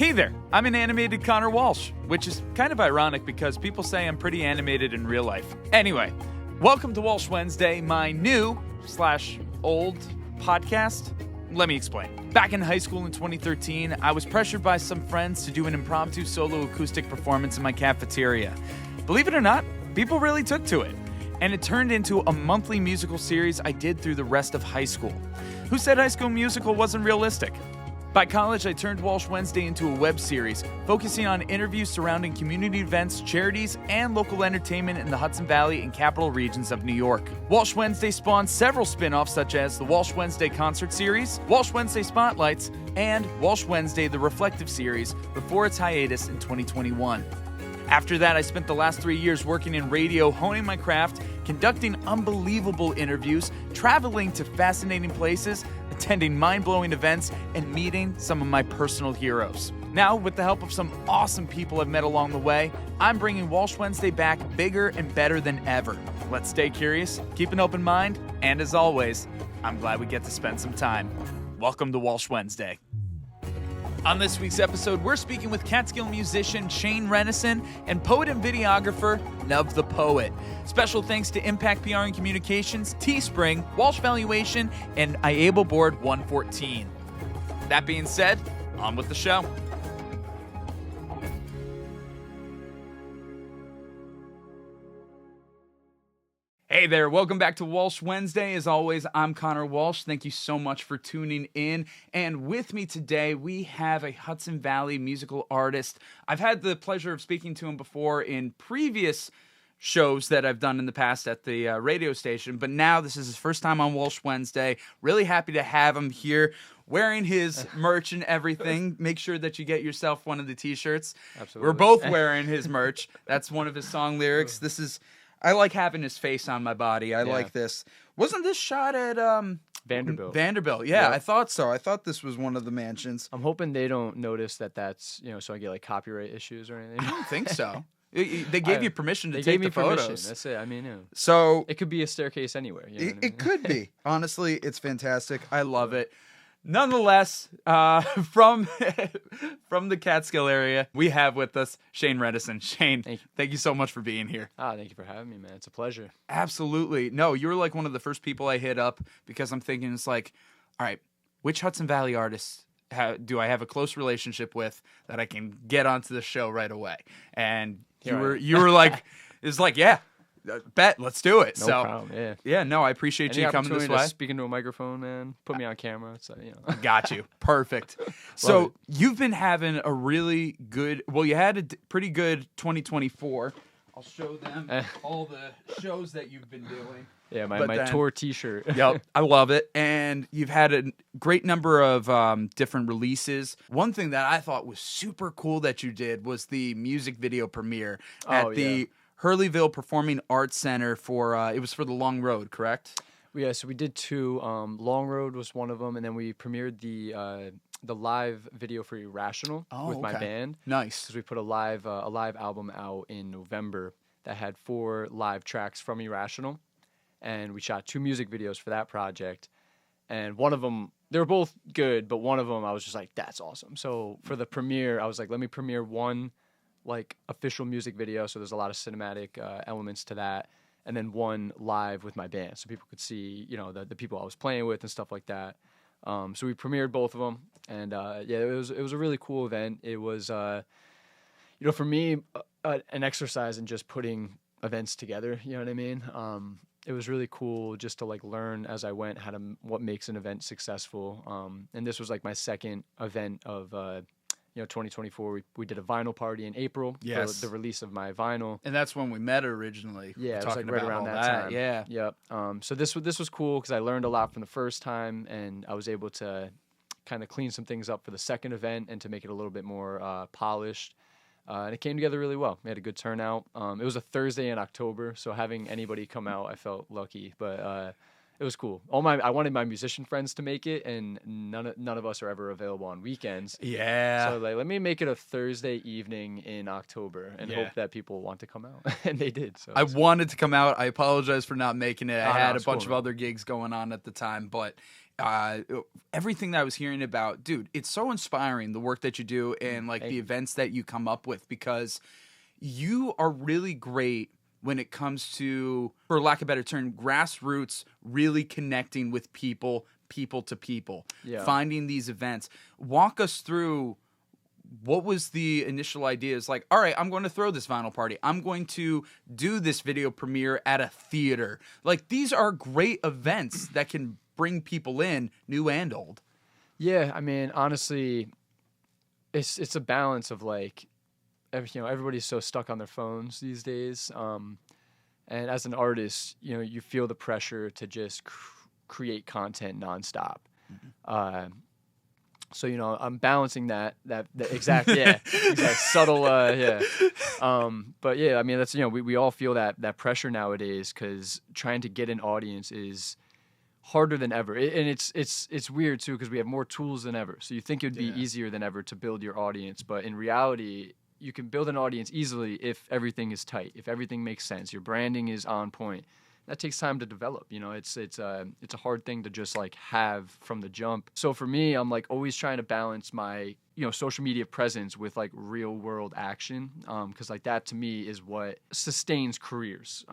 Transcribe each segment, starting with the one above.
Hey there, I'm an animated Connor Walsh, which is kind of ironic because people say I'm pretty animated in real life. Anyway, welcome to Walsh Wednesday, my new/old podcast. Let me explain. Back in high school in 2013, I was pressured by some friends to do an impromptu solo acoustic performance in my cafeteria. Believe it or not, people really took to it. And it turned into a monthly musical series I did through the rest of high school. Who said High School Musical wasn't realistic? By college, I turned Walsh Wednesday into a web series, focusing on interviews surrounding community events, charities, and local entertainment in the Hudson Valley and Capital Regions of New York. Walsh Wednesday spawned several spin-offs such as the Walsh Wednesday Concert Series, Walsh Wednesday Spotlights, and Walsh Wednesday The Reflective Series before its hiatus in 2021. After that, I spent the last 3 years working in radio, honing my craft, conducting unbelievable interviews, traveling to fascinating places, attending mind-blowing events, and meeting some of my personal heroes. Now, with the help of some awesome people I've met along the way, I'm bringing Walsh Wednesday back bigger and better than ever. Let's stay curious, keep an open mind, and as always, I'm glad we get to spend some time. Welcome to Walsh Wednesday. On this week's episode, we're speaking with Catskill musician Shane Rennison and poet and videographer Nav the Poet. Special thanks to Impact PR and Communications, Teespring, Walsh Valuation, and IABLE Board 114. That being said, on with the show. Hey there, welcome back to Walsh Wednesday. As always, I'm Connor Walsh. Thank you so much for tuning in. And with me today, we have a Hudson Valley musical artist. I've had the pleasure of speaking to him before in previous shows that I've done in the past at the radio station, but now this is his first time on Walsh Wednesday. Really happy to have him here, wearing his merch and everything. Make sure that you get yourself one of the t-shirts. Absolutely. We're both wearing his merch. That's one of his song lyrics. I like having his face on my body. I like this. Wasn't this shot at Vanderbilt? Vanderbilt, yeah, I thought so. I thought this was one of the mansions. I'm hoping they don't notice that's, so I get like copyright issues or anything. I don't think so. They gave you permission to take the photos. That's it. I mean, so it could be a staircase anywhere. You know what I mean? It could be. Honestly, it's fantastic. I love it. Nonetheless, from the Catskill area, we have with us Shane Rennison. Shane, thank you so much for being here. Thank you for having me, man. It's a pleasure. Absolutely. No, you were like one of the first people I hit up because I'm thinking it's like, all right, which Hudson Valley artists do I have a close relationship with that I can get onto the show right away? And you were like, it's like, yeah. Bet, let's do it. No problem. Yeah. No, I appreciate you coming this way. Speaking to a microphone, man. Put me on camera. So Got you. Perfect. So you've been having a really good. Well, you had a pretty good 2024. I'll show them all the shows that you've been doing. Yeah, my tour T-shirt. Yep, I love it. And you've had a great number of different releases. One thing that I thought was super cool that you did was the music video premiere at the Hurleyville Performing Arts Center for it was for the Long Road, correct? Yeah, so we did two. Long Road was one of them, and then we premiered the live video for Irrational with my band. Nice, because we put a live album out in November that had 4 live tracks from Irrational, and we shot 2 music videos for that project. And one of them, they were both good, but one of them I was just like, that's awesome. So for the premiere, I was like, let me premiere one like official music video, so there's a lot of cinematic elements to that, and then one live with my band, so people could see the people I was playing with and stuff like that. So we premiered both of them, and it was a really cool event. It was for me an exercise in just putting events together. You know what I mean? It was really cool just to like learn as I went what makes an event successful. And this was like my second event of 2024, we did a vinyl party in April for the release of my vinyl. And that's when we met originally. Yeah, it was like right around that time. Yeah. Yep. So this was cool because I learned a lot from the first time, and I was able to kind of clean some things up for the second event and to make it a little bit more polished. And it came together really well. We had a good turnout. It was a Thursday in October, so having anybody come out, I felt lucky. But It was cool. I wanted my musician friends to make it, and none of us are ever available on weekends. Yeah. So like, let me make it a Thursday evening in October and hope that people want to come out, and they did. So I wanted to come out. I apologize for not making it. I had a bunch of cool, other gigs going on at the time, but everything that I was hearing about, dude, it's so inspiring, the work that you do and like the events that you come up with, because you are really great when it comes to, for lack of a better term, grassroots, really connecting with people to people, finding these events. Walk us through, what was the initial idea? It's like, all right, I'm going to throw this vinyl party. I'm going to do this video premiere at a theater. Like, these are great events that can bring people in, new and old. Yeah, I mean, honestly, it's a balance of like, everybody's so stuck on their phones these days. And as an artist, you feel the pressure to just create content nonstop. So, I'm balancing that exact subtle, but yeah, I mean, that's, we all feel that pressure nowadays, because trying to get an audience is harder than ever. And it's weird too, because we have more tools than ever. So you think it would be easier than ever to build your audience, but in reality, you can build an audience easily if everything is tight, if everything makes sense, your branding is on point. That takes time to develop. It's a hard thing to just like have from the jump. So for me, I'm like always trying to balance my social media presence with like real world action, because like that to me is what sustains careers.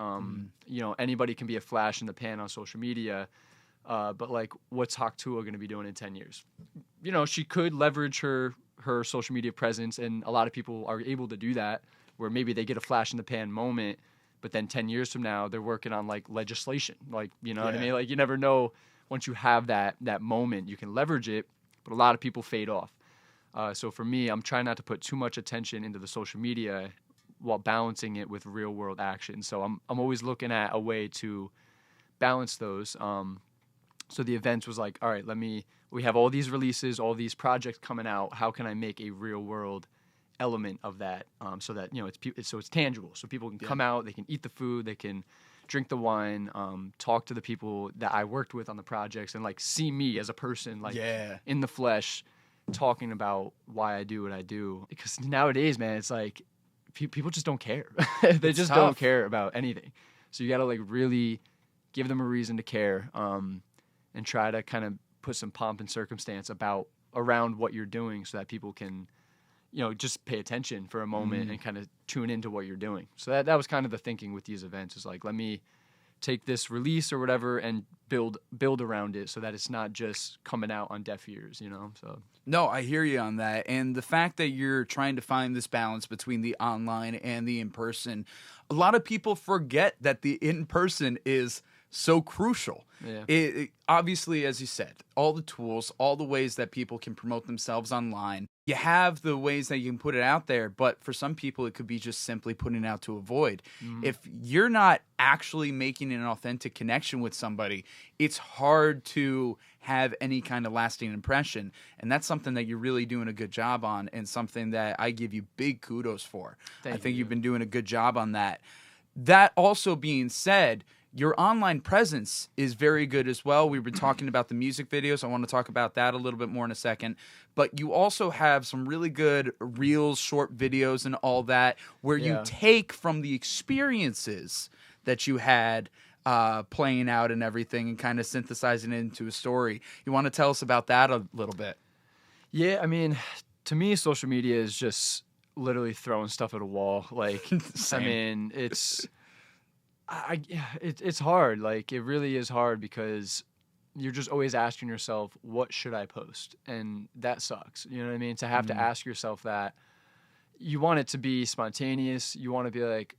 Anybody can be a flash in the pan on social media, but like, what's Haktua going to be doing in 10 years? She could leverage her social media presence, and a lot of people are able to do that, where maybe they get a flash in the pan moment, but then 10 years from now they're working on like legislation, like, what I mean? Like, you never know. Once you have that moment, you can leverage it, but a lot of people fade off. So for me, I'm trying not to put too much attention into the social media while balancing it with real world action. So I'm always looking at a way to balance those. So the events was like, all right, we have all these releases, all these projects coming out. How can I make a real world element of that, so that it's tangible, so people can come out, they can eat the food, they can drink the wine, talk to the people that I worked with on the projects, and like see me as a person, like in the flesh, talking about why I do what I do. Because nowadays, man, it's like people just don't care. They just don't care about anything. So you got to like really give them a reason to care, and try to kind of put some pomp and circumstance around what you're doing, so that people can just pay attention for a moment and kind of tune into what you're doing. So that was kind of the thinking with these events, is like, let me take this release or whatever and build around it, so that it's not just coming out on deaf ears, so. No, I hear you on that. And the fact that you're trying to find this balance between the online and the in-person, a lot of people forget that the in-person is so crucial. It obviously, as you said, all the tools, all the ways that people can promote themselves online. You have the ways that you can put it out there, but for some people, it could be just simply putting it out to avoid. If you're not actually making an authentic connection with somebody, it's hard to have any kind of lasting impression. And that's something that you're really doing a good job on, and something that I give you big kudos for. I think you've been doing a good job on that. That also being said, your online presence is very good as well. We've been talking about the music videos. I want to talk about that a little bit more in a second. But you also have some really good reels, short videos, and all that, where you take from the experiences that you had playing out and everything, and kind of synthesizing it into a story. You want to tell us about that a little bit? Yeah, I mean, to me, social media is just literally throwing stuff at a wall. Like, I mean, it's hard. Like, it really is hard, because you're just always asking yourself, what should I post? And that sucks. You know what I mean? To have to ask yourself that. You want it to be spontaneous. You want to be like,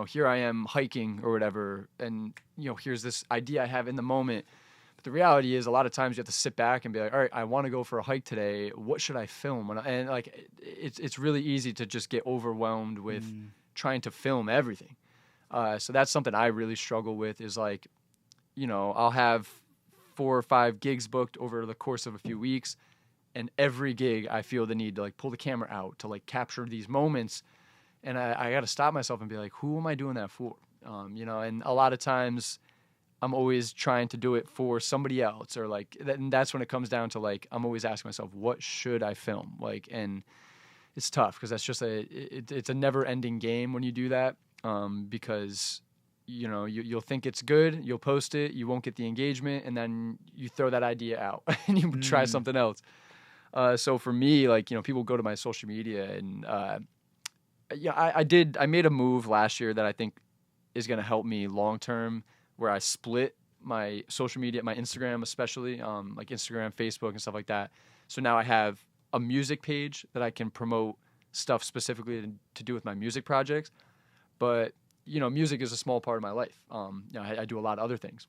here I am hiking or whatever, and here's this idea I have in the moment. But the reality is, a lot of times you have to sit back and be like, all right, I want to go for a hike today. What should I film? And like, it's really easy to just get overwhelmed with trying to film everything. So that's something I really struggle with, is like, I'll have 4 or 5 gigs booked over the course of a few weeks, and every gig I feel the need to like pull the camera out to like capture these moments. And I got to stop myself and be like, who am I doing that for? And a lot of times I'm always trying to do it for somebody else, or like and that's when it comes down to like I'm always asking myself, what should I film? Like, and it's tough because that's just it's a never-ending game when you do that, because you'll think it's good, you'll post it, you won't get the engagement, and then you throw that idea out and you try something else. So for me, like, people go to my social media and I made a move last year that I think is going to help me long term, where I split my social media, my Instagram especially, like Instagram, Facebook, and stuff like that. So now I have a music page that I can promote stuff specifically to do with my music projects. But, music is a small part of my life. I do a lot of other things.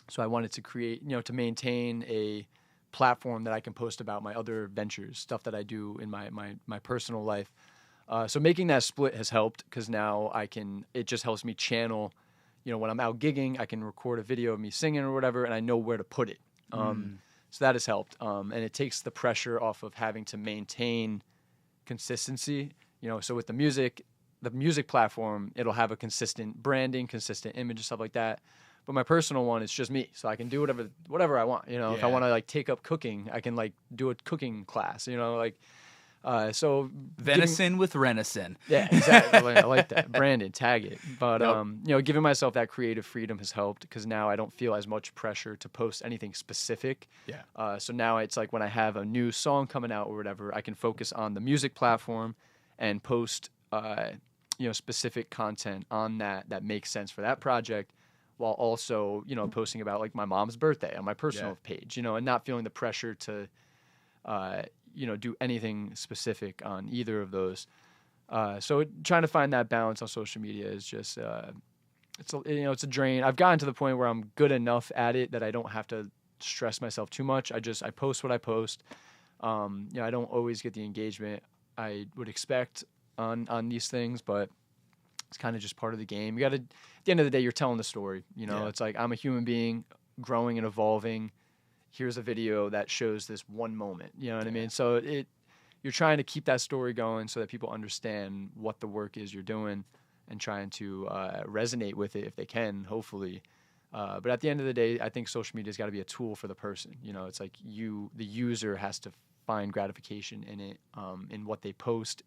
So I wanted to create, to maintain a platform that I can post about my other ventures, stuff that I do in my personal life. So making that split has helped because now it just helps me channel, when I'm out gigging, I can record a video of me singing or whatever, and I know where to put it. So that has helped. And it takes the pressure off of having to maintain consistency. So with the music platform, it'll have a consistent branding, consistent image, and stuff like that. But my personal one, it's just me. So I can do whatever I want. If I want to like take up cooking, I can like do a cooking class, so Venison with Rennison. Yeah, exactly. I like that. Brand it, tag it. But giving myself that creative freedom has helped because now I don't feel as much pressure to post anything specific. Yeah. So now it's like when I have a new song coming out or whatever, I can focus on the music platform and post specific content on that makes sense for that project, while also posting about like my mom's birthday on my personal page, and not feeling the pressure to do anything specific on either of those. So trying to find that balance on social media is just it's a drain. I've gotten to the point where I'm good enough at it that I don't have to stress myself too much. I post what I post. I don't always get the engagement I would expect on these things, but it's kind of just part of the game. You got to, at the end of the day, you're telling the story. It's like I'm a human being growing and evolving. Here's a video that shows this one moment. You know what I mean? So you're trying to keep that story going so that people understand what the work is you're doing and trying to resonate with it if they can, hopefully. But at the end of the day, I think social media's got to be a tool for the person. It's like the user has to find gratification in it, in what they post,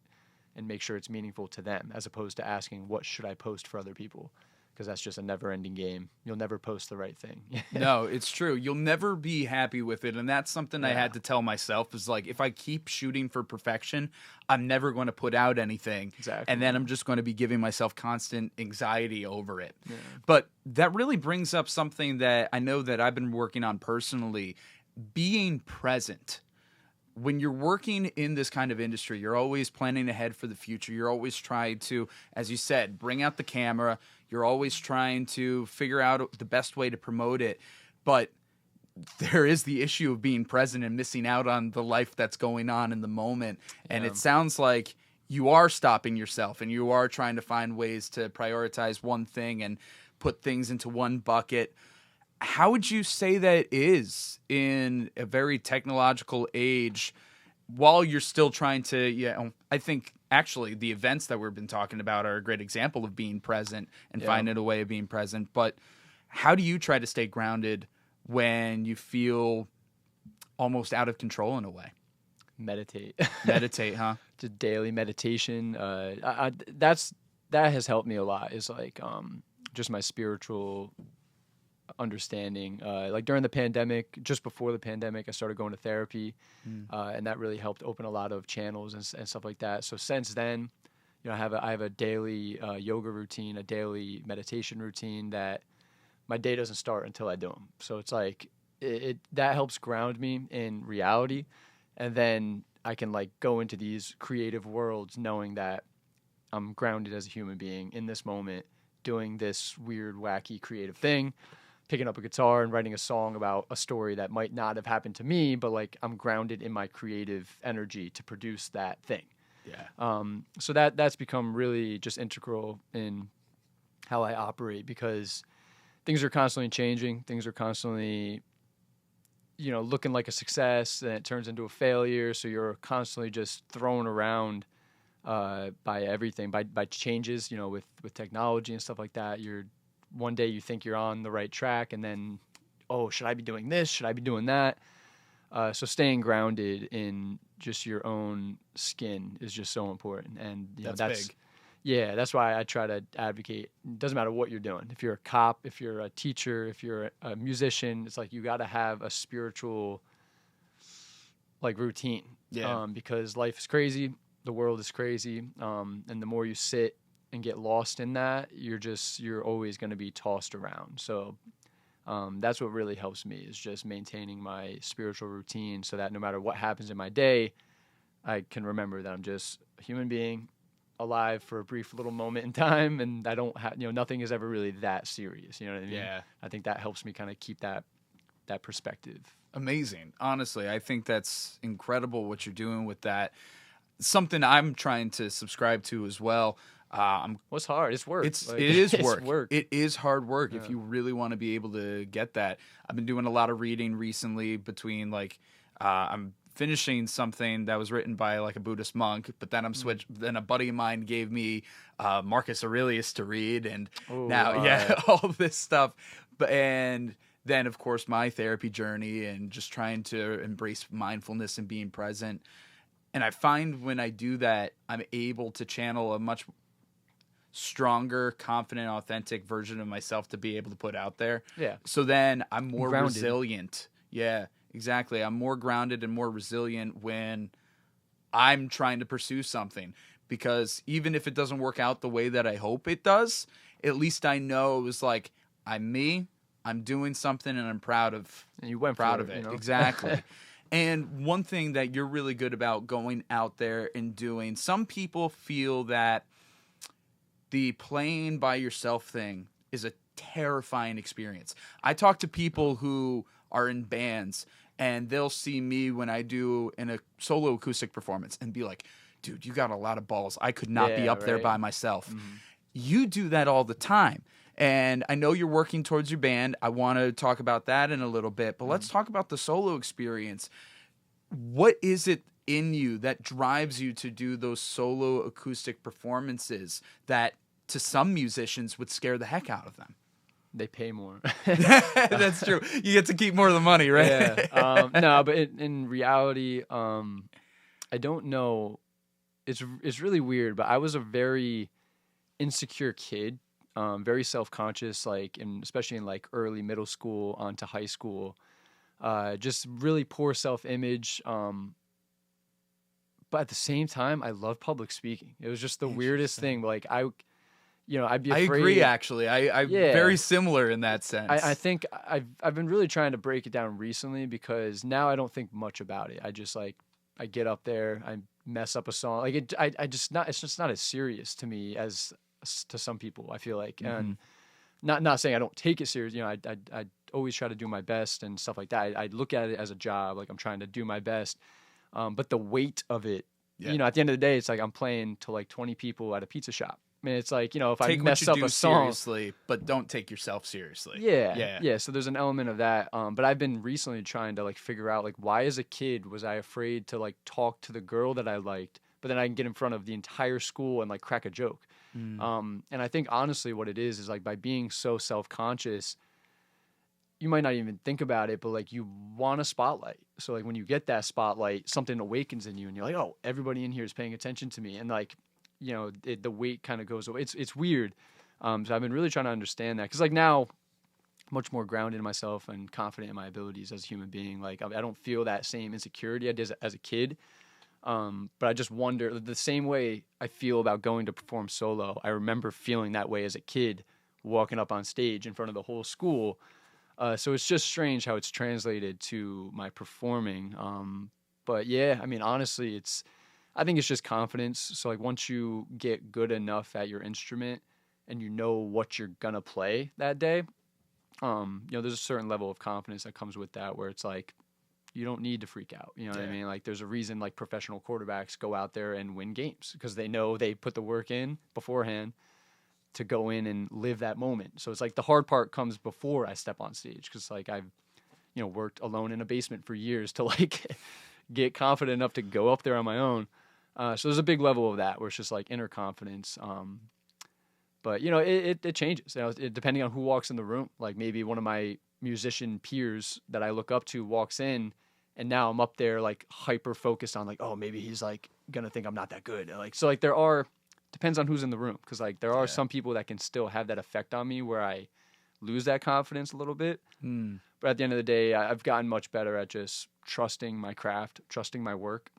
and make sure it's meaningful to them, as opposed to asking, what should I post for other people? Because that's just a never-ending game. You'll never post the right thing. No, it's true. You'll never be happy with it, and that's something I had to tell myself, is like, if I keep shooting for perfection, I'm never going to put out anything. Exactly. And then I'm just going to be giving myself constant anxiety over it. Yeah. But that really brings up something that I know that I've been working on personally, being present. When you're working in this kind of industry, you're always planning ahead for the future. You're always trying to, as you said, bring out the camera. You're always trying to figure out the best way to promote it. But there is the issue of being present and missing out on the life that's going on in the moment. And it sounds like you are stopping yourself and you are trying to find ways to prioritize one thing and put things into one bucket. How would you say that is in a very technological age while you're still trying to, I think actually the events that we've been talking about are a great example of being present and finding a way of being present. But how do you try to stay grounded when you feel almost out of control in a way? Meditate. Meditate, huh? Just daily meditation. That has helped me a lot. Is like just my spiritual understanding. Like during the pandemic, just before the pandemic, I started going to therapy, and that really helped open a lot of channels and stuff like that. So since then, I have a daily yoga routine, a daily meditation routine that my day doesn't start until I do them. So it's like that helps ground me in reality, and then I can like go into these creative worlds knowing that I'm grounded as a human being in this moment, doing this weird, wacky, creative thing, picking up a guitar and writing a song about a story that might not have happened to me, but like I'm grounded in my creative energy to produce that thing. Yeah. So that's become really just integral in how I operate, because things are constantly changing. Things are constantly, looking like a success, and it turns into a failure. So you're constantly just thrown around by everything, by changes, with technology and stuff like that. You're one day you think you're on the right track, and then, oh, should I be doing this? Should I be doing that? So staying grounded in just your own skin is just so important. And that's big. Yeah, that's why I try to advocate. It doesn't matter what you're doing. If you're a cop, if you're a teacher, if you're a musician, it's like you got to have a spiritual like routine. Yeah. Because life is crazy, the world is crazy, and the more you sit and get lost in that, you're always going to be tossed around. So that's what really helps me, is just maintaining my spiritual routine, so that no matter what happens in my day, I can remember that I'm just a human being, alive for a brief little moment in time, and I don't have, nothing is ever really that serious. You know what I mean? Yeah. I think that helps me kind of keep that perspective. Amazing. Honestly, I think that's incredible what you're doing with that. Something I'm trying to subscribe to as well. What's hard? It's work. It is work. It's work. It is hard work if you really want to be able to get that. I've been doing a lot of reading recently between I'm finishing something that was written by like a Buddhist monk, but then then a buddy of mine gave me Marcus Aurelius to read, and all this stuff. And then of course my therapy journey and just trying to embrace mindfulness and being present. And I find when I do that, I'm able to channel a much stronger, confident, authentic version of myself to be able to put out there. Yeah. So then I'm more Grounded. resilient. Yeah, exactly. I'm more grounded and more resilient when I'm trying to pursue something, because even if it doesn't work out the way that I hope it does, at least I know it was like, I'm me, I'm doing something, and I'm proud of And you went proud for of it. You know? Exactly. And one thing that you're really good about going out there and doing, some people feel that the playing by yourself thing is a terrifying experience. I talk to people who are in bands, and they'll see me when I do a solo acoustic performance and be like, dude, you got a lot of balls. I could not be up there by myself. Mm-hmm. You do that all the time. And I know you're working towards your band. I want to talk about that in a little bit, but let's talk about the solo experience. What is it in you that drives you to do those solo acoustic performances that to some musicians would scare the heck out of them? They pay more. That's true. You get to keep more of the money, right? Yeah. No, but in reality, I don't know. It's really weird, but I was a very insecure kid, very self-conscious, especially in early middle school onto high school. Just really poor self-image. But at the same time, I love public speaking. It was just the weirdest thing. I'd be afraid. I agree, actually. I'm very similar in that sense. I think I've been really trying to break it down recently, because now I don't think much about it. I just I get up there, I mess up a song. It's just not as serious to me as to some people, I feel like. Mm-hmm. And not saying I don't take it serious. I always try to do my best and stuff like that. I look at it as a job, I'm trying to do my best. But the weight of it, at the end of the day, it's I'm playing to 20 people at a pizza shop. I mean, it's if I mess up a song, seriously, but don't take yourself seriously. Yeah. So there's an element of that. But I've been recently trying to figure out why as a kid was I afraid to talk to the girl that I liked, but then I can get in front of the entire school and crack a joke. And I think honestly what it is by being so self-conscious, you might not even think about it, but you want a spotlight. So when you get that spotlight, something awakens in you, and you're like, oh, everybody in here is paying attention to me, and the weight kind of goes away. It's weird. So I've been really trying to understand that, because now, much more grounded in myself and confident in my abilities as a human being. I don't feel that same insecurity I did as a kid. But I just wonder, the same way I feel about going to perform solo, I remember feeling that way as a kid, walking up on stage in front of the whole school. So it's just strange how it's translated to my performing. But yeah, I mean, honestly, I think it's just confidence. So once you get good enough at your instrument and you know what you're gonna play that day, there's a certain level of confidence that comes with that, where it's you don't need to freak out. You know what I mean? There's a reason professional quarterbacks go out there and win games, because they know they put the work in beforehand to go in and live that moment. So it's the hard part comes before I step on stage, because I've worked alone in a basement for years to get confident enough to go up there on my own. So there's a big level of that where it's just inner confidence. But it changes. Depending on who walks in the room. Like maybe one of my musician peers that I look up to walks in, and now I'm up there like hyper focused on like, oh, maybe he's like gonna think I'm not that good. Like so, like depends on who's in the room, because like there are some people that can still have that effect on me where I lose that confidence a little bit. But at the end of the day, I've gotten much better at just trusting my craft, trusting my work,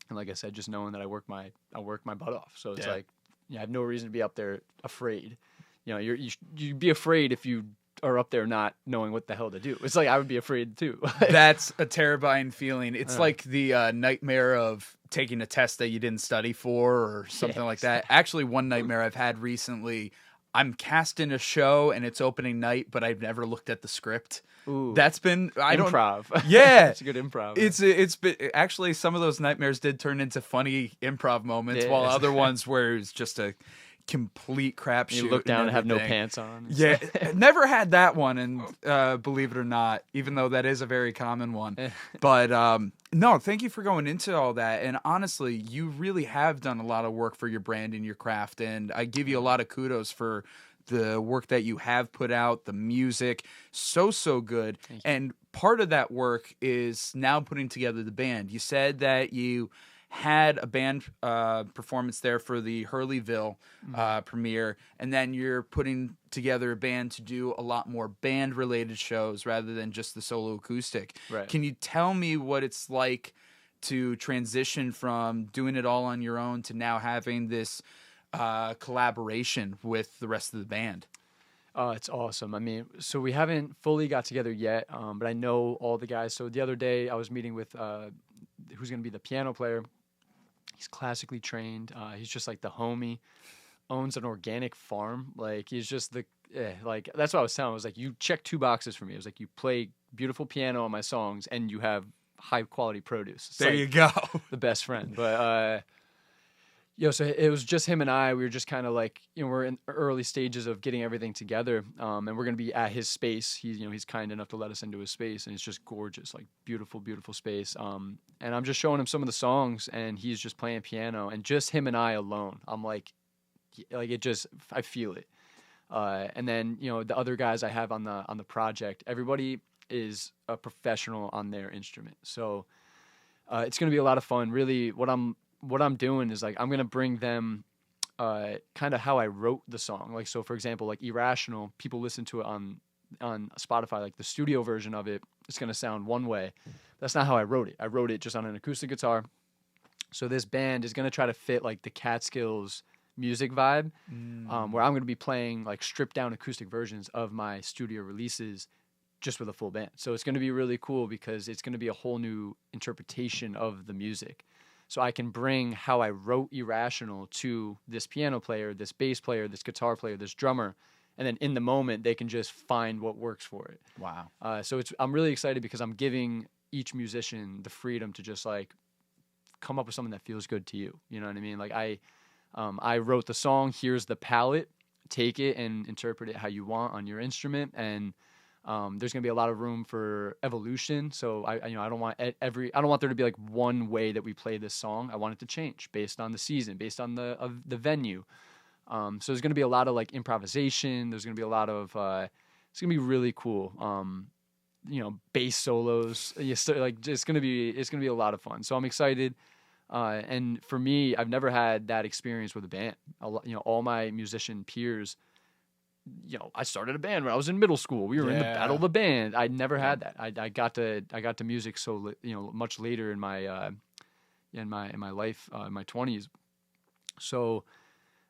and like I said, just knowing that I work my butt off. So it's like, I have no reason to be up there afraid. You'd be afraid if you are up there not knowing what the hell to do. It's like I would be afraid too. That's a terrifying feeling. It's like the nightmare of taking a test that you didn't study for or something like that. Actually, one nightmare I've had recently, I'm cast in a show and it's opening night, but I've never looked at the script. Ooh, that's been improv. Yeah, it's a good improv. It's been actually, some of those nightmares did turn into funny improv moments, while other ones where it's just a complete crapshoot. You look down and have no pants on. Yeah, never had that one, and believe it or not, even though that is a very common one. But no, thank you for going into all that. And honestly, you really have done a lot of work for your brand and your craft, and I give you a lot of kudos for the work that you have put out, the music, so good. And part of that work is now putting together the band. You said that you had a band performance there for the Hurleyville premiere, and then you're putting together a band to do a lot more band-related shows rather than just the solo acoustic. Right. Can you tell me what it's like to transition from doing it all on your own to now having this collaboration with the rest of the band? Oh, it's awesome. I mean, so we haven't fully got together yet, but I know all the guys. So the other day I was meeting with who's going to be the piano player. He's classically trained. He's just like the homie. Owns an organic farm. Like he's just like that's what I was telling him. I was like, you check 2 boxes for me. It was like, you play beautiful piano on my songs and you have high quality produce. It's there like you go. The best friend. But so it was just him and I. We were just kind of like, we're in early stages of getting everything together. And we're going to be at his space. He's kind enough to let us into his space, and it's just gorgeous, like beautiful, beautiful space. And I'm just showing him some of the songs, and he's just playing piano, and just him and I alone. I'm like it just, I feel it. And then, the other guys I have on the project, everybody is a professional on their instrument. So it's going to be a lot of fun. Really, what I'm doing is like, I'm going to bring them kind of how I wrote the song. Like, so for example, like Irrational, people listen to it on Spotify, like the studio version of it, it's going to sound one way. That's not how I wrote it. I wrote it just on an acoustic guitar. So this band is going to try to fit like the Catskills music vibe, where I'm going to be playing like stripped down acoustic versions of my studio releases just with a full band. So it's going to be really cool because it's going to be a whole new interpretation of the music. So I can bring how I wrote Irrational to this piano player, this bass player, this guitar player, this drummer, and then in the moment they can just find what works for it. Wow. So I'm really excited because I'm giving each musician the freedom to just like come up with something that feels good to you. You know what I mean? Like I wrote the song. Here's the palette. Take it and interpret it how you want on your instrument. And there's gonna be a lot of room for evolution. So I don't want there to be like one way that we play this song. I want it to change based on the season, based on the venue. So there's gonna be a lot of like improvisation. There's gonna be a lot of it's gonna be really cool. Bass solos. It's gonna be a lot of fun. So I'm excited. And for me, I've never had that experience with a band. All my musician peers, I started a band when I was in middle school. We were in the battle of the band. I never had that. I got to music so much later in my life, in my 20s. So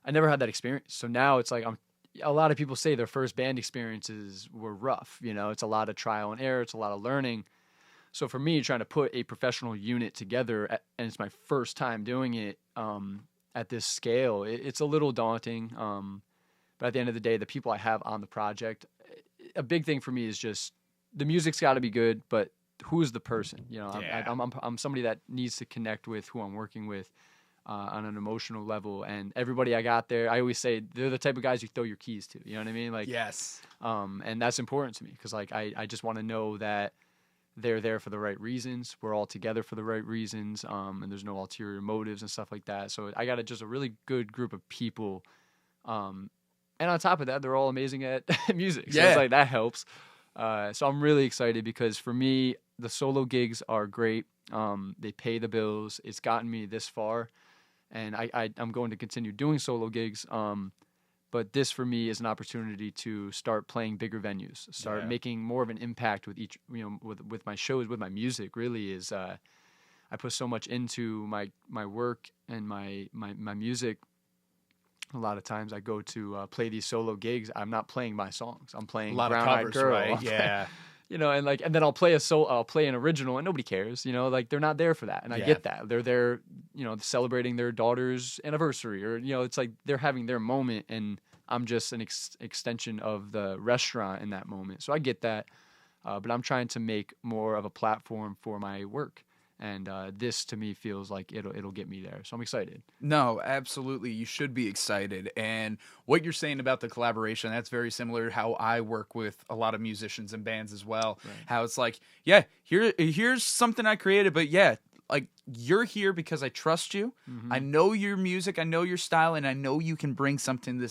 I never had that experience. So now it's like a lot of people say their first band experiences were rough. It's a lot of trial and error. It's a lot of learning. So for me, trying to put a professional unit together, and it's my first time doing it at this scale, it's a little daunting. But at the end of the day, the people I have on the project, a big thing for me is just the music's got to be good, but who is the person? I'm somebody that needs to connect with who I'm working with on an emotional level. And everybody I got there, I always say they're the type of guys you throw your keys to. You know what I mean? Like, yes. And that's important to me because like I just want to know that they're there for the right reasons. We're all together for the right reasons, and there's no ulterior motives and stuff like that. So I got just a really good group of people And on top of that, they're all amazing at music. So Yeah. it's like that helps. So I'm really excited because for me, the solo gigs are great. They pay the bills. It's gotten me this far, and I'm going to continue doing solo gigs. But this for me is an opportunity to start playing bigger venues, start making more of an impact with each, with my shows, with my music. Really is I put so much into my work and my music. A lot of times I go to play these solo gigs. I'm not playing my songs. I'm playing A lot Brown of Eyed covers, Girl. right? Yeah. And then I'll play an original, and nobody cares. Like they're not there for that, and I get that. They're there, celebrating their daughter's anniversary, or it's like they're having their moment, and I'm just an extension of the restaurant in that moment. So I get that, but I'm trying to make more of a platform for my work. And this to me feels like it'll get me there. So I'm excited. No, absolutely. You should be excited. And what you're saying about the collaboration, that's very similar to how I work with a lot of musicians and bands as well. Right. How it's like, here's something I created, but like you're here because I trust you. Mm-hmm. I know your music, I know your style, and I know you can bring something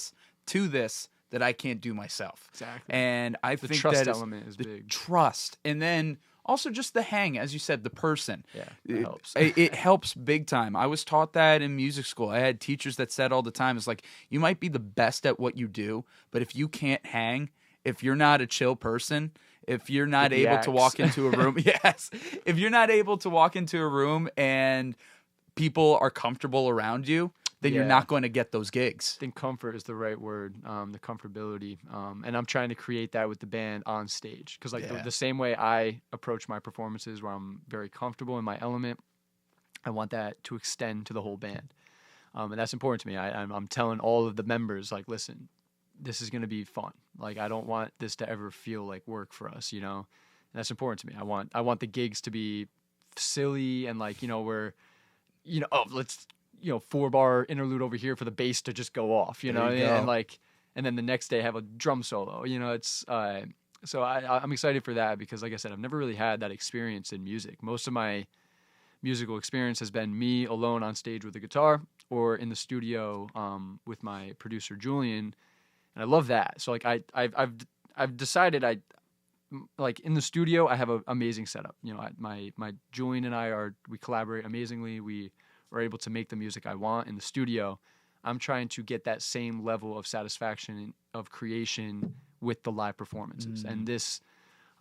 to this that I can't do myself. Exactly. And I think the trust that element is the big. trust. And then also just the hang, as you said, the person. Yeah, it helps. It helps big time. I was taught that in music school. I had teachers that said all the time, it's like, you might be the best at what you do, but if you can't hang, if you're not a chill person, if you're not able to walk into a room, if you're not able to walk into a room and people are comfortable around you, then you're not going to get those gigs. I think comfort is the right word, the comfortability. And I'm trying to create that with the band on stage. Because the same way I approach my performances where I'm very comfortable in my element, I want that to extend to the whole band. And that's important to me. I'm telling all of the members, like, listen, this is going to be fun. Like, I don't want this to ever feel like work for us, And that's important to me. I want the gigs to be silly and like, where, let's... 4-bar interlude over here for the bass to just go off, and then the next day have a drum solo. It's so I'm excited for that because, like I said, I've never really had that experience in music. Most of my musical experience has been me alone on stage with a guitar or in the studio with my producer Julian, and I love that. So like I've decided like in the studio I have an amazing setup. My Julian and we collaborate amazingly. We are able to make the music I want. In the studio, I'm trying to get that same level of satisfaction of creation with the live performances. And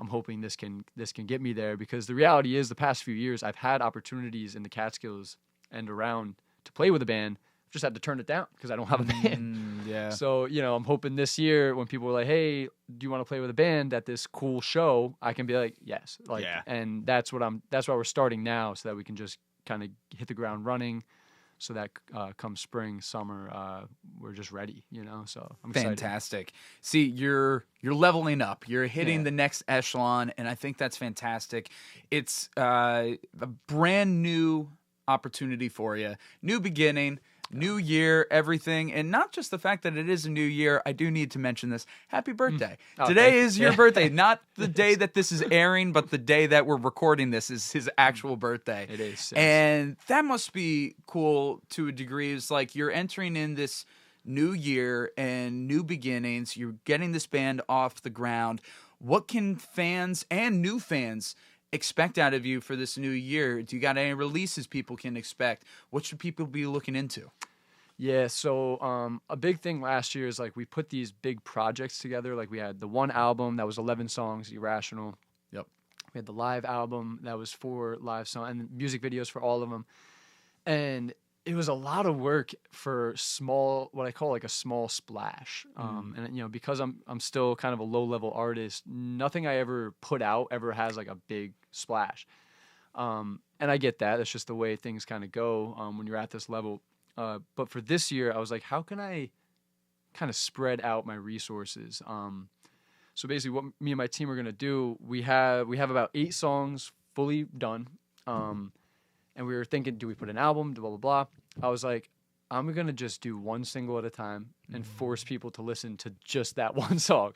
I'm hoping this can get me there, because the reality is the past few years I've had opportunities in the Catskills and around to play with a band. I've just had to turn it down because I don't have a band. So, I'm hoping this year when people are like, hey, do you want to play with a band at this cool show? I can be like, yes. And that's why we're starting now, so that we can just kind of hit the ground running, so that come spring, summer, we're just ready, So I'm excited. Fantastic. See, you're leveling up. You're hitting the next echelon, and I think that's fantastic. It's a brand new opportunity for you. New beginning, new year, everything. And not just the fact that it is a new year. I do need to mention this. Happy birthday. Today is your birthday. Not the day that this is airing, but the day that we're recording this is his actual birthday. It is. And that must be cool to a degree. It's like you're entering in this new year and new beginnings. You're getting this band off the ground. What can fans and new fans expect out of you for this new year? Do you got any releases people can expect? What should people be looking into? Yeah, so a big thing last year is like we put these big projects together. Like we had the one album that was 11 songs, Irrational. Yep. We had the live album that was 4 live songs and music videos for all of them. And it was a lot of work for what I call like a small splash. And because I'm still kind of a low-level artist, nothing I ever put out ever has like a big splash. And I get that. That's just the way things kind of go when you're at this level. But for this year, I was like, how can I kind of spread out my resources? So basically what me and my team are going to do, we have about 8 songs fully done. And we were thinking, do we put an album, blah, blah, blah. I was like, I'm going to just do one single at a time and force people to listen to just that one song.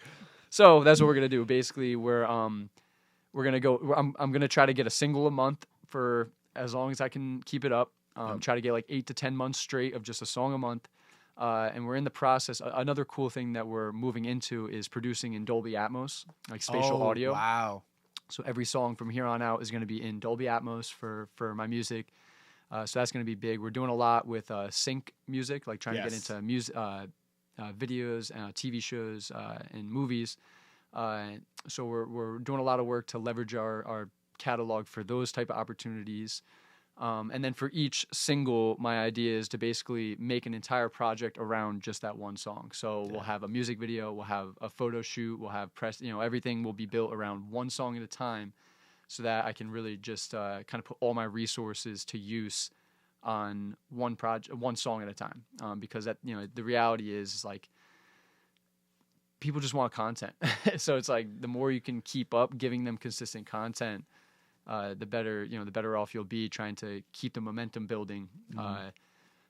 So that's what we're going to do. Basically, we're going to go, I'm going to try to get a single a month for as long as I can keep it up. Try to get like 8 to 10 months straight of just a song a month. And we're in the process. Another cool thing that we're moving into is producing in Dolby Atmos, like spatial audio. Wow. So every song from here on out is going to be in Dolby Atmos for my music. So that's going to be big. We're doing a lot with sync music, like trying to get into music, videos, TV shows, and movies. So we're doing a lot of work to leverage our catalog for those type of opportunities. And then for each single, my idea is to basically make an entire project around just that one song. So we'll have a music video, we'll have a photo shoot, we'll have press, everything will be built around one song at a time, so that I can really just kind of put all my resources to use on one song at a time. Because the reality is like, people just want content. So it's like, the more you can keep up giving them consistent content, the better off you'll be trying to keep the momentum building.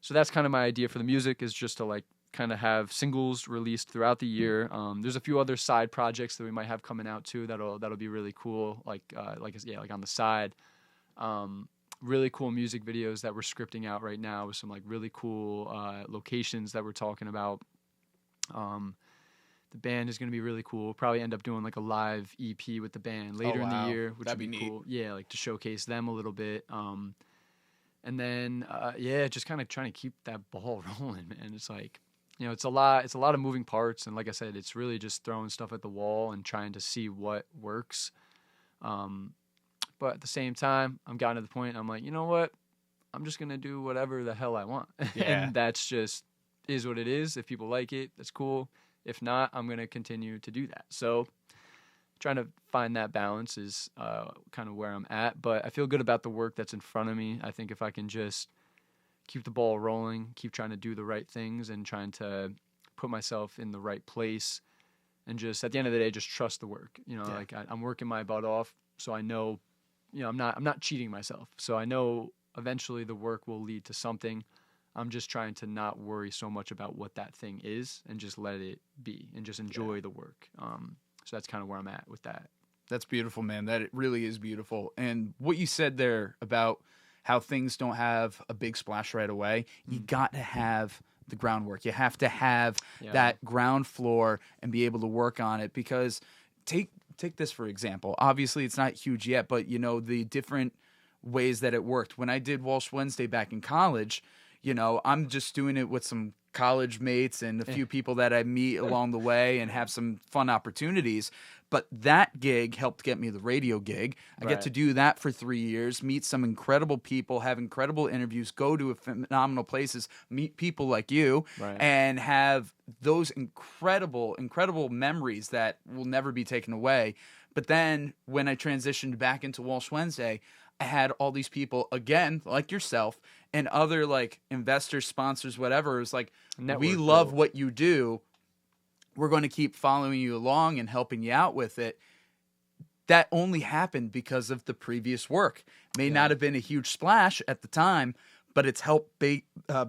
So that's kind of my idea for the music, is just to like kind of have singles released throughout the year. There's a few other side projects that we might have coming out too that'll be really cool. Like on the side, really cool music videos that we're scripting out right now with some like really cool locations that we're talking about. The band is going to be really cool. We'll probably end up doing like a live EP with the band later in the year, which would be cool. Yeah, like to showcase them a little bit. And then just kind of trying to keep that ball rolling, man. It's like, it's a lot of moving parts, and like I said, it's really just throwing stuff at the wall and trying to see what works. But at the same time, I'm gotten to the point, I'm like, you know what? I'm just going to do whatever the hell I want. Yeah. And that's just is what it is. If people like it, that's cool. If not, I'm going to continue to do that. So trying to find that balance is kind of where I'm at. But I feel good about the work that's in front of me. I think if I can just keep the ball rolling, keep trying to do the right things and trying to put myself in the right place, and just at the end of the day, just trust the work. Like I'm working my butt off, so I know, I'm not cheating myself. So I know eventually the work will lead to something. I'm just trying to not worry so much about what that thing is and just let it be and just enjoy the work. So that's kind of where I'm at with that. That's beautiful, man. That it really is beautiful. And what you said there about how things don't have a big splash right away, you got to have the groundwork. You have to have that ground floor and be able to work on it, because take this for example. Obviously, it's not huge yet, but the different ways that it worked. When I did Walsh Wednesday back in college, I'm just doing it with some college mates and a few people that I meet along the way and have some fun opportunities. But that gig helped get me the radio gig. I get to do that for 3 years, meet some incredible people, have incredible interviews, go to phenomenal places, meet people like you, and have those incredible, incredible memories that will never be taken away. But then when I transitioned back into Walsh Wednesday, I had all these people, again, like yourself, and other like investors, sponsors, whatever. It was like, we love what you do. We're going to keep following you along and helping you out with it. That only happened because of the previous work. May not have been a huge splash at the time, but it's helped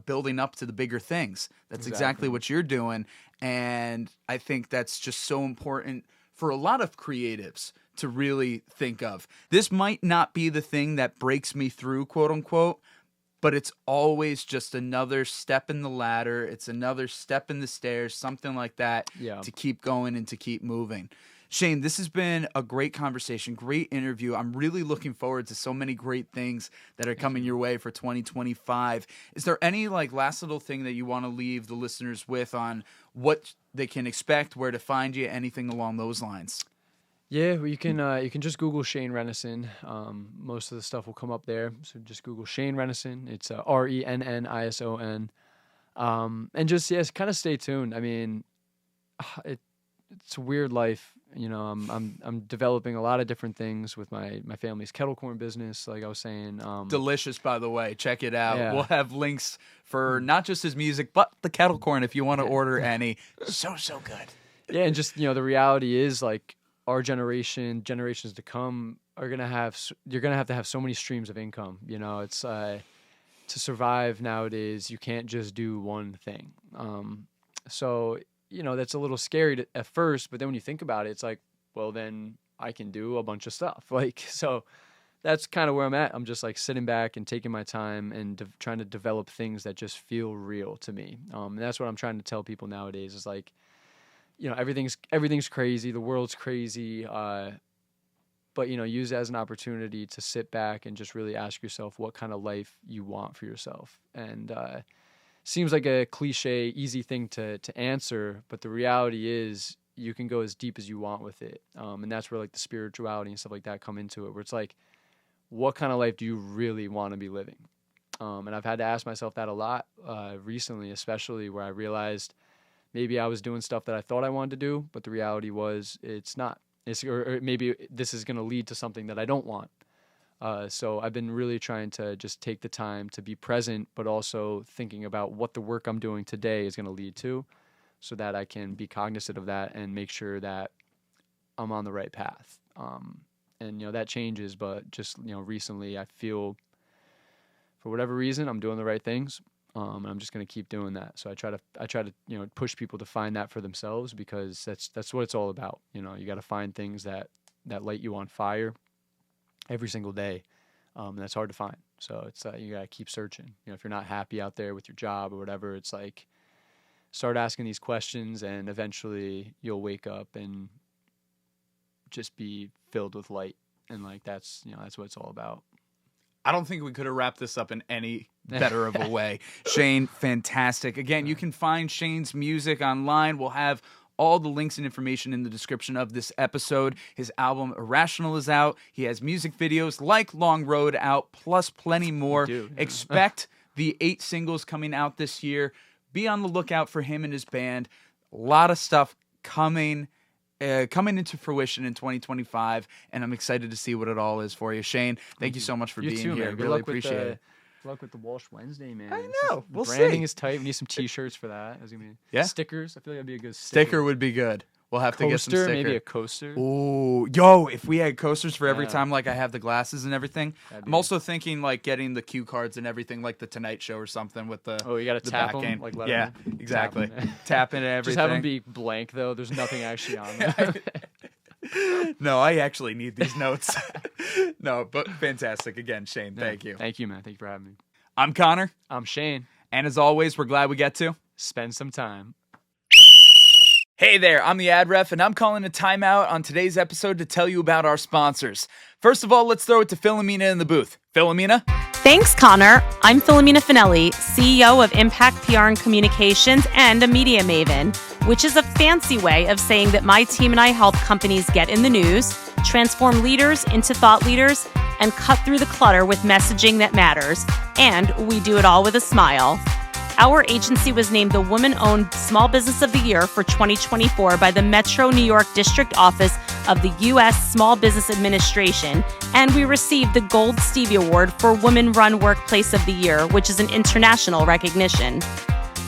building up to the bigger things. That's exactly what you're doing. And I think that's just so important for a lot of creatives to really think of. This might not be the thing that breaks me through, quote unquote, but it's always just another step in the ladder. It's another step in the stairs, something like that, to keep going and to keep moving. Shane, this has been a great conversation, great interview. I'm really looking forward to so many great things that are coming your way for 2025. Is there any last little thing that you want to leave the listeners with on what they can expect, where to find you, anything along those lines? Yeah, well, you can just Google Shane Rennison. Most of the stuff will come up there. So just Google Shane Rennison. It's Rennison. And just kind of stay tuned. I mean, it's a weird life. I'm developing a lot of different things with my family's kettle corn business, like I was saying. Delicious, by the way. Check it out. Yeah. We'll have links for not just his music, but the kettle corn if you want to order any. So good. Yeah, and just the reality is our generations to come you're gonna have to have so many streams of income. It's to survive nowadays, you can't just do one thing. So that's a little scary at first, but then when you think about it, it's like, well, then I can do a bunch of stuff. So that's kind of where I'm at. I'm just like sitting back and taking my time and trying to develop things that just feel real to me. And that's what I'm trying to tell people nowadays is like, everything's crazy. The world's crazy. But, use it as an opportunity to sit back and just really ask yourself what kind of life you want for yourself. And seems like a cliche, easy thing to answer, but the reality is you can go as deep as you want with it. And that's where like the spirituality and stuff like that come into it, where it's like, what kind of life do you really want to be living? And I've had to ask myself that a lot recently, especially where I realized maybe I was doing stuff that I thought I wanted to do, but the reality was it's not. Or maybe this is going to lead to something that I don't want. So I've been really trying to just take the time to be present, but also thinking about what the work I'm doing today is going to lead to, so that I can be cognizant of that and make sure that I'm on the right path. And that changes, but just recently I feel for whatever reason I'm doing the right things. And I'm just going to keep doing that. So I try to push people to find that for themselves, because that's what it's all about. You got to find things that light you on fire every single day. And that's hard to find. So it's you got to keep searching. If you're not happy out there with your job or whatever, it's like start asking these questions, and eventually you'll wake up and just be filled with light. And like that's what it's all about. I don't think we could have wrapped this up in any better of a way. Shane, fantastic. Again, you can find Shane's music online. We'll have all the links and information in the description of this episode. His album Irrational is out. He has music videos like Long Road out, plus plenty more. Expect the 8 singles coming out this year. Be on the lookout for him and his band. A lot of stuff coming into fruition in 2025, and I'm excited to see what it all is for you. Shane, thank you so much for being here. Man. Really appreciate it. Good luck with the Walsh Wednesday, man. I know. We'll see. Branding is tight. We need some T-shirts for that. Stickers. I feel like that'd be a good sticker would be good. We'll have to get some stickers. Maybe a coaster. Ooh, yo, if we had coasters for every time, like I have the glasses and everything. I'm also thinking like getting the cue cards and everything, like the Tonight Show or something with the. Oh, you got to tap them, like yeah, exactly. Tap into everything. Just have them be blank though. There's nothing actually on them. No, I actually need these notes. No, but fantastic again, Shane. Thank you. Thank you, man. Thank you for having me. I'm Connor. I'm Shane. And as always, we're glad we get to spend some time. Hey there, I'm the ad ref, and I'm calling a timeout on today's episode to tell you about our sponsors. First of all, let's throw it to Philomena in the booth. Philomena? Thanks, Connor. I'm Philomena Finelli, CEO of Impact PR and Communications and a media maven, which is a fancy way of saying that my team and I help companies get in the news, transform leaders into thought leaders, and cut through the clutter with messaging that matters. And we do it all with a smile. Our agency was named the Woman-Owned Small Business of the Year for 2024 by the Metro New York District Office of the U.S. Small Business Administration, and we received the Gold Stevie Award for Women-Run Workplace of the Year, which is an international recognition.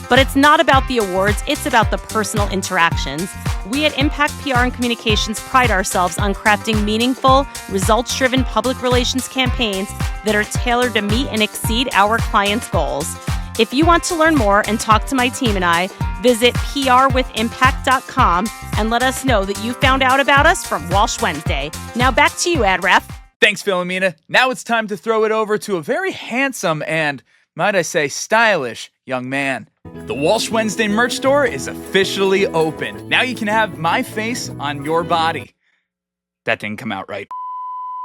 But it's not about the awards, it's about the personal interactions. We at Impact PR and Communications pride ourselves on crafting meaningful, results-driven public relations campaigns that are tailored to meet and exceed our clients' goals. If you want to learn more and talk to my team and I, visit prwithimpact.com and let us know that you found out about us from Walsh Wednesday. Now back to you, Ad Ref. Thanks, Philomena. Now it's time to throw it over to a very handsome and, might I say, stylish young man. The Walsh Wednesday merch store is officially open. Now you can have my face on your body. That didn't come out right.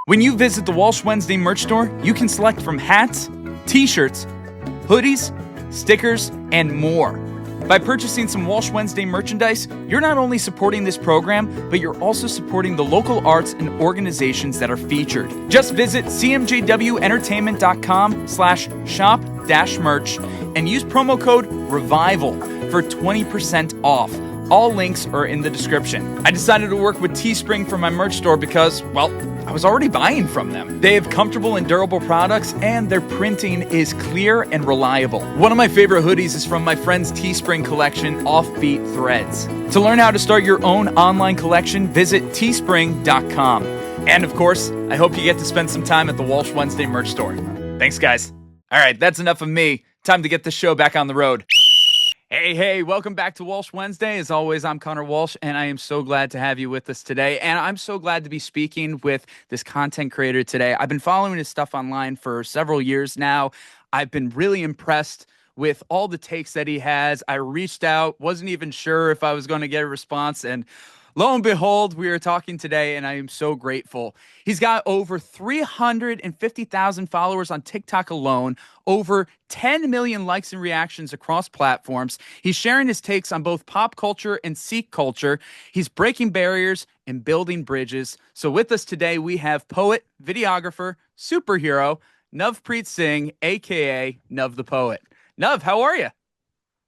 When you visit the Walsh Wednesday merch store, you can select from hats, t-shirts, hoodies, stickers, and more. By purchasing some Walsh Wednesday merchandise, you're not only supporting this program, but you're also supporting the local arts and organizations that are featured. Just visit cmjwentertainment.com/shop-merch and use promo code REVIVAL for 20% off. All links are in the description. I decided to work with Teespring for my merch store because, well, I was already buying from them. They have comfortable and durable products, and their printing is clear and reliable. One of my favorite hoodies is from my friend's Teespring collection, Offbeat Threads. To learn how to start your own online collection, visit teespring.com. And of course, I hope you get to spend some time at the Walsh Wednesday merch store. Thanks, guys. All right, that's enough of me. Time to get this show back on the road. Hey, welcome back to Walsh Wednesday. As always, I'm Connor Walsh, and I am so glad to have you with us today. And I'm so glad to be speaking with this content creator today. I've been following his stuff online for several years now. I've been really impressed with all the takes that he has. I reached out, wasn't even sure if I was going to get a response, and lo and behold, we are talking today, and I am so grateful. He's got over 350,000 followers on TikTok alone, over 10 million likes and reactions across platforms. He's sharing his takes on both pop culture and Sikh culture. He's breaking barriers and building bridges. So with us today, we have poet, videographer, superhero, Navpreet Singh, a.k.a. Nav the Poet. Nav, how are you?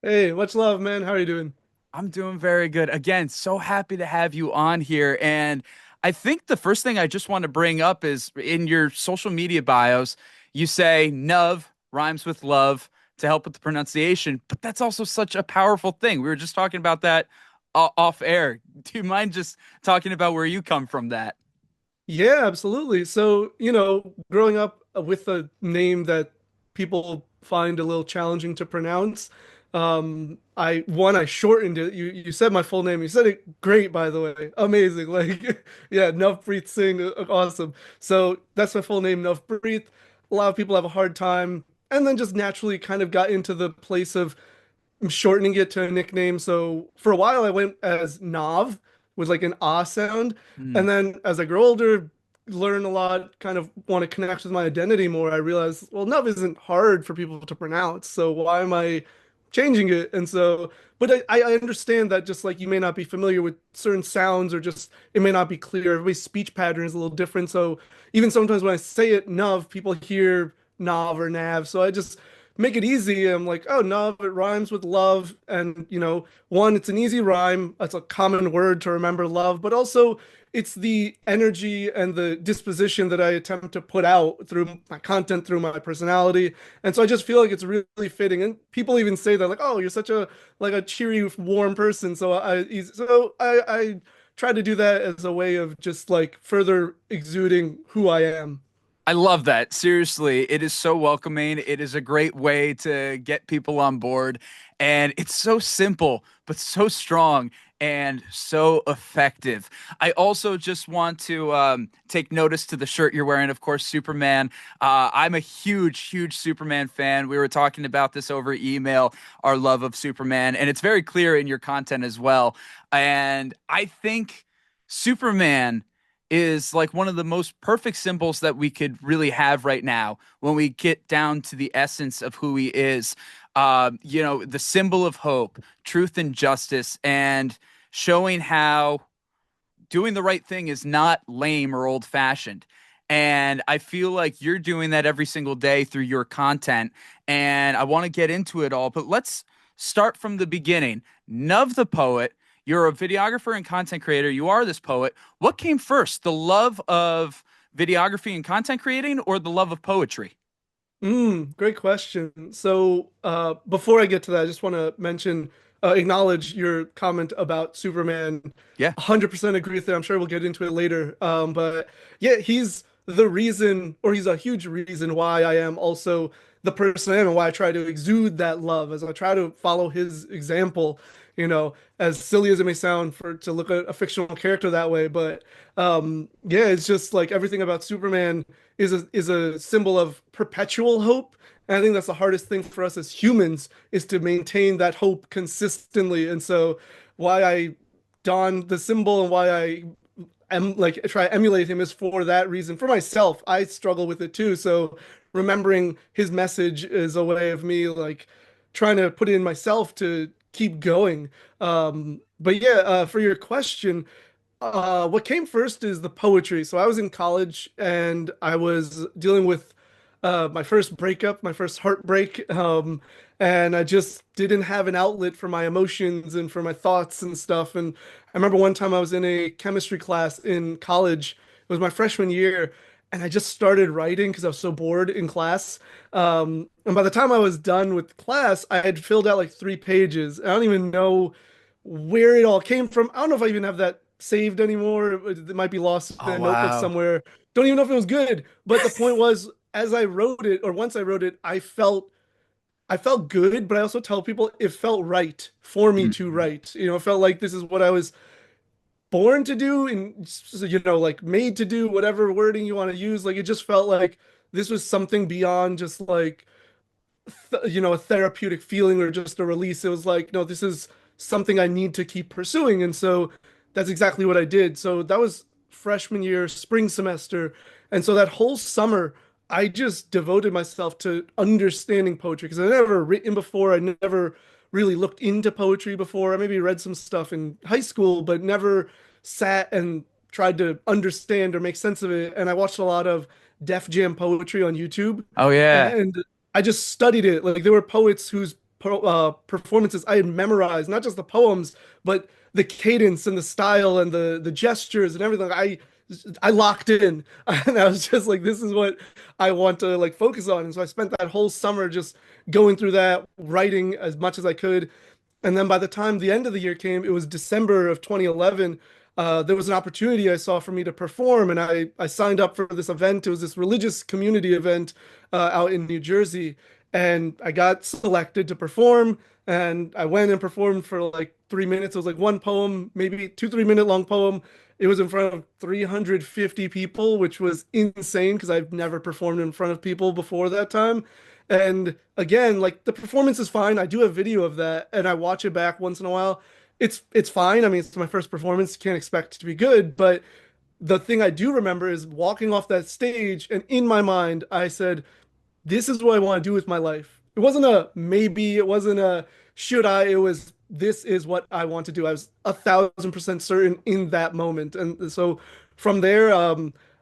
Hey, much love, man. How are you doing? I'm doing very good. Again, so happy to have you on here. And I think the first thing I just want to bring up is in your social media bios, you say Nav rhymes with love to help with the pronunciation, but that's also such a powerful thing. We were just talking about that off air. Do you mind just talking about where you come from that? Yeah, absolutely. So, growing up with a name that people find a little challenging to pronounce, I shortened it. You said my full name. You said it great, by the way. Amazing. Like, yeah, Navpreet Singh, awesome. So that's my full name, Navpreet. A lot of people have a hard time, and then just naturally kind of got into the place of shortening it to a nickname. So for a while, I went as Nav with like an ah sound. Mm. And then as I grow older, learn a lot, kind of want to connect with my identity more, I realized, well, Nav isn't hard for people to pronounce. So why am I changing it? And so, but I understand that just like you may not be familiar with certain sounds or just it may not be clear. Everybody's speech pattern is a little different. So even sometimes when I say it, Nav, people hear Nav or Nav. So I just make it easy. I'm like, oh, Nav, it rhymes with love. And, one, it's an easy rhyme. It's a common word to remember love, but also it's the energy and the disposition that I attempt to put out through my content, through my personality. And so I just feel like it's really fitting. And people even say that, like, oh, you're such a like a cheery, warm person. So I try to do that as a way of just like further exuding who I am. I love that. Seriously, it is so welcoming. It is a great way to get people on board. And it's so simple, but so strong and so effective. I also just want to take notice to the shirt you're wearing, of course, Superman. I'm a huge Superman fan. We were talking about this over email, our love of Superman, and it's very clear in your content as well. And I think Superman is like one of the most perfect symbols that we could really have right now when we get down to the essence of who he is. The symbol of hope, truth, and justice, and showing how doing the right thing is not lame or old fashioned. And I feel like you're doing that every single day through your content. And I want to get into it all, but let's start from the beginning. Nav the Poet. You're a videographer and content creator. You are this poet. What came first, the love of videography and content creating or the love of poetry? Great question. So, before I get to that, I just want to acknowledge your comment about Superman. Yeah. 100% agree with it. I'm sure we'll get into it later. But yeah, he's the reason, or he's a huge reason why I am also the person I am and why I try to exude that love as I try to follow his example. As silly as it may sound for to look at a fictional character that way, but yeah, it's just like everything about Superman is a symbol of perpetual hope. And I think that's the hardest thing for us as humans is to maintain that hope consistently. And so why I don the symbol and why I am like try to emulate him is for that reason. For myself, I struggle with it too. So remembering his message is a way of me like trying to put it in myself to keep going. But yeah, for your question, what came first is the poetry. So I was in college and I was dealing with my first breakup, my first heartbreak, and I just didn't have an outlet for my emotions and for my thoughts and stuff. And I remember one time I was in a chemistry class in college. It was my freshman year, and I just started writing because I was so bored in class. And by the time I was done with class, I had filled out like 3 pages. I don't even know where it all came from. I don't know if I even have that saved anymore. It might be lost in Oh, a notebook wow. somewhere. Don't even know if it was good. But the point was, as I wrote it, or once I wrote it, I felt good, but I also tell people it felt right for me to write. It felt like this is what I was born to do and like made to do, whatever wording you want to use. Like it just felt like this was something beyond just like a therapeutic feeling or just a release. It was like, no, this is something I need to keep pursuing. And so that's exactly what I did. So that was freshman year, spring semester. And so that whole summer, I just devoted myself to understanding poetry because I'd never written before. I never really looked into poetry before. I maybe read some stuff in high school, but never sat and tried to understand or make sense of it. And I watched a lot of Def Jam poetry on YouTube. Oh yeah. And I just studied it. Like there were poets whose performances I had memorized, not just the poems, but the cadence and the style and the gestures and everything. I locked in, and I was just like, this is what I want to like focus on. And so I spent that whole summer just going through that, writing as much as I could. And then by the time the end of the year came, it was December of 2011. There was an opportunity I saw for me to perform, and I signed up for this event. It was this religious community event out in New Jersey, and I got selected to perform. And I went and performed for like 3 minutes. It was like one poem, maybe 2 3 minute long poem. It was in front of 350 people, which was insane because I've never performed in front of people before that time. And again, like the performance is fine. I do have video of that, and I watch it back once in a while. It's fine. I mean, it's my first performance. Can't expect it to be good, but the thing I do remember is walking off that stage, and in my mind, I said, "This is what I want to do with my life." It wasn't a maybe. It wasn't a should I. It was this is what I want to do. I was 1,000% certain in that moment, and so from there,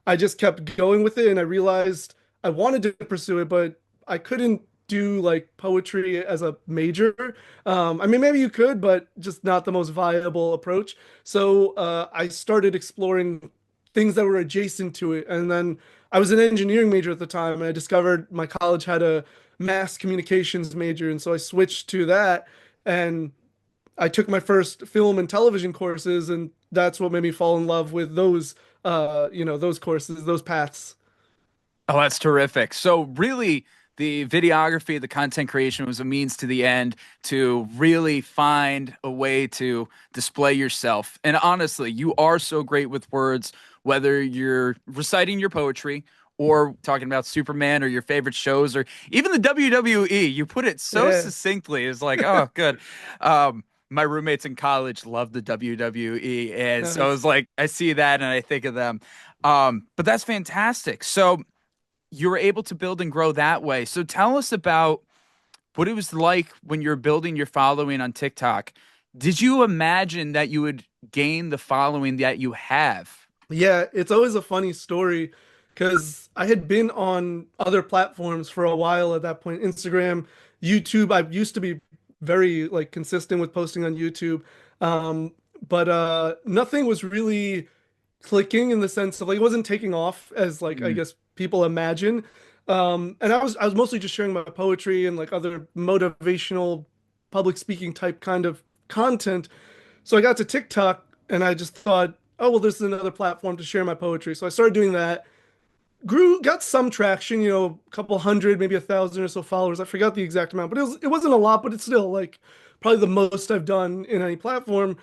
I just kept going with it, and I realized I wanted to pursue it, but I couldn't do like poetry as a major. I mean, maybe you could, but just not the most viable approach. So I started exploring things that were adjacent to it. And then I was an engineering major at the time, and I discovered my college had a mass communications major. And so I switched to that. And I took my first film and television courses, and that's what made me fall in love with those, those courses, those paths. Oh, that's terrific. So really, the videography, the content creation was a means to the end to really find a way to display yourself. And honestly, you are so great with words, whether you're reciting your poetry or talking about Superman or your favorite shows or even the WWE. You put it so succinctly. It's like, oh, good. My roommates in college loved the WWE. And so I was like, I see that and I think of them. But that's fantastic. So you were able to build and grow that way. So tell us about what it was like when you're building your following on TikTok. Did you imagine that you would gain the following that you have? Yeah, it's always a funny story because I had been on other platforms for a while at that point, Instagram, YouTube. I used to be very like consistent with posting on YouTube. But nothing was really clicking in the sense of like it wasn't taking off as like I guess people imagine. And I was mostly just sharing my poetry and like other motivational public speaking type kind of content. So I got to TikTok and I just thought, oh well, this is another platform to share my poetry. So I started doing that. Got some traction, a couple hundred, maybe 1,000 or so followers. I forgot the exact amount, but it wasn't a lot, but it's still like probably the most I've done in any platform.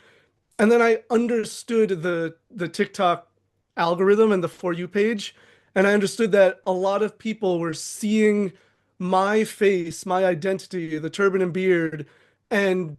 And then I understood the TikTok algorithm and the For You page. And I understood that a lot of people were seeing my face, my identity, the turban and beard, and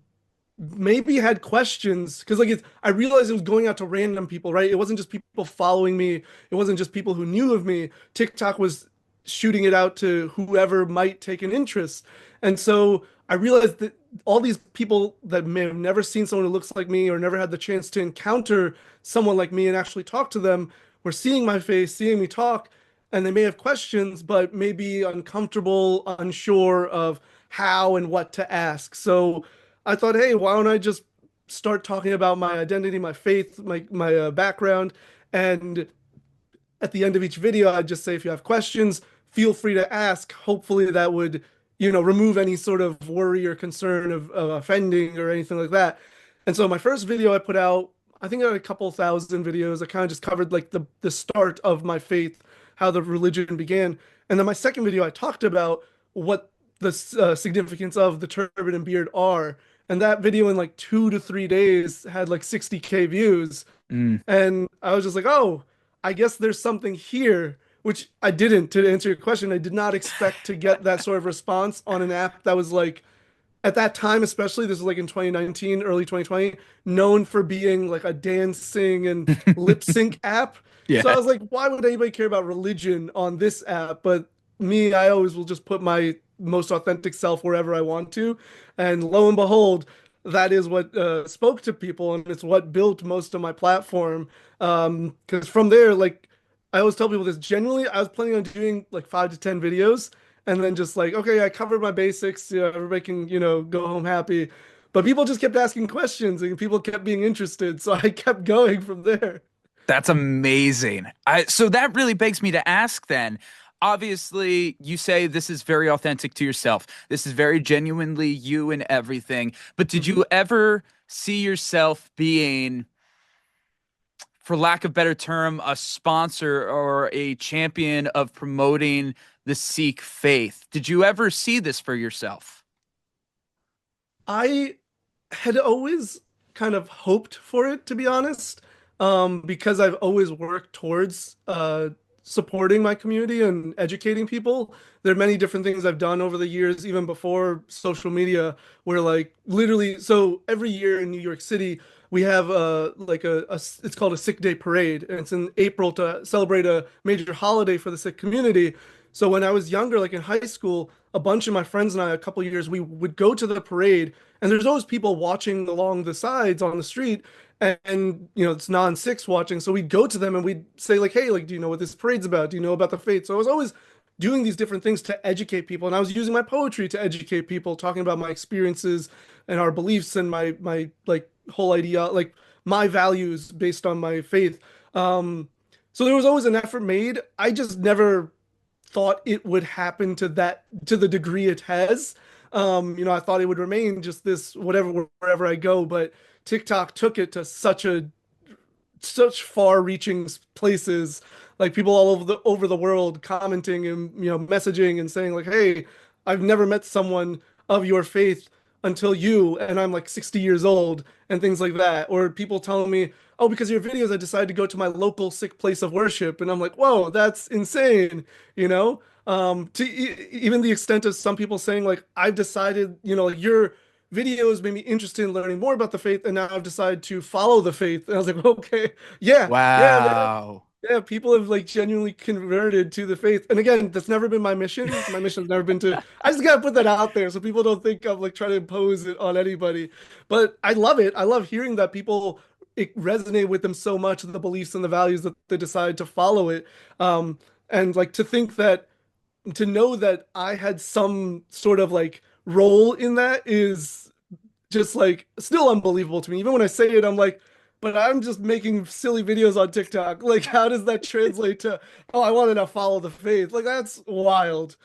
maybe had questions because I realized it was going out to random people, right? It wasn't just people following me. It wasn't just people who knew of me. TikTok was shooting it out to whoever might take an interest. And so I realized that all these people that may have never seen someone who looks like me or never had the chance to encounter someone like me and actually talk to them were seeing my face, seeing me talk, and they may have questions, but may be uncomfortable, unsure of how and what to ask. So I thought, hey, why don't I just start talking about my identity, my faith, my background, and at the end of each video, I'd just say, if you have questions, feel free to ask. Hopefully that would, remove any sort of worry or concern of offending or anything like that. And so my first video I put out, I think I had a couple thousand videos. I kind of just covered like the start of my faith, how the religion began. And then my second video, I talked about what the significance of the turban and beard are. And that video in like 2 to 3 days had like 60K views. Mm. And I was just like, oh, I guess there's something here, which I didn't. To answer your question, I did not expect to get that sort of response on an app that was like, at that time, especially, this was like in 2019, early 2020, known for being like a dancing and lip sync app. So I Yeah. was like, why would anybody care about religion on this app? But me, I always will just put my most authentic self wherever I want to. And lo and behold, that is what spoke to people, and it's what built most of my platform. Because from there, like I always tell people this, genuinely, I was planning on doing like 5 to 10 videos, and then just like, okay, I covered my basics, everybody can, go home happy. But people just kept asking questions, and people kept being interested, so I kept going from there. That's amazing. So that really begs me to ask then. Obviously, you say this is very authentic to yourself. This is very genuinely you and everything. But did you ever see yourself being, for lack of better term, a sponsor or a champion of promoting the Sikh faith? Did you ever see this for yourself? I had always kind of hoped for it, to be honest, because I've always worked towards supporting my community and educating people. There are many different things I've done over the years, even before social media, where like literally, so every year in New York City, we have it's called a Sikh Day Parade, and it's in April to celebrate a major holiday for the Sikh community. So when I was younger, like in high school, a bunch of my friends and I, a couple of years, we would go to the parade, and there's always people watching along the sides on the street, and it's non-Sikhs watching. So we'd go to them and we'd say like, hey, like, do you know what this parade's about? Do you know about the faith? So I was always doing these different things to educate people, and I was using my poetry to educate people, talking about my experiences and our beliefs and my like whole idea, like my values based on my faith. So there was always an effort made. I just never thought it would happen to the degree it has. I thought it would remain just this whatever wherever I go, but TikTok took it to such far-reaching places, like people all over the world commenting and messaging and saying like, "Hey, I've never met someone of your faith until you, and I'm like 60 years old," and things like that. Or people telling me, "Oh, because of your videos, I decided to go to my local Sikh place of worship," and I'm like, "Whoa, that's insane," you know. To even the extent of some people saying like, "I've decided, like your videos made me interested in learning more about the faith, and now I've decided to follow the faith." And I was like, okay, yeah, yeah, man. Wow. Yeah, people have like genuinely converted to the faith. And again, that's never been my mission. My mission's never been to, I just gotta put that out there so people don't think I'm like trying to impose it on anybody. But I love it. I love hearing that people it resonate with them so much, the beliefs and the values that they decide to follow it. And like to know that I had some sort of like role in that is just like still unbelievable to me. Even when I say it, I'm like, but I'm just making silly videos on TikTok. Like, how does that translate to, oh, I wanted to follow the faith? Like, that's wild.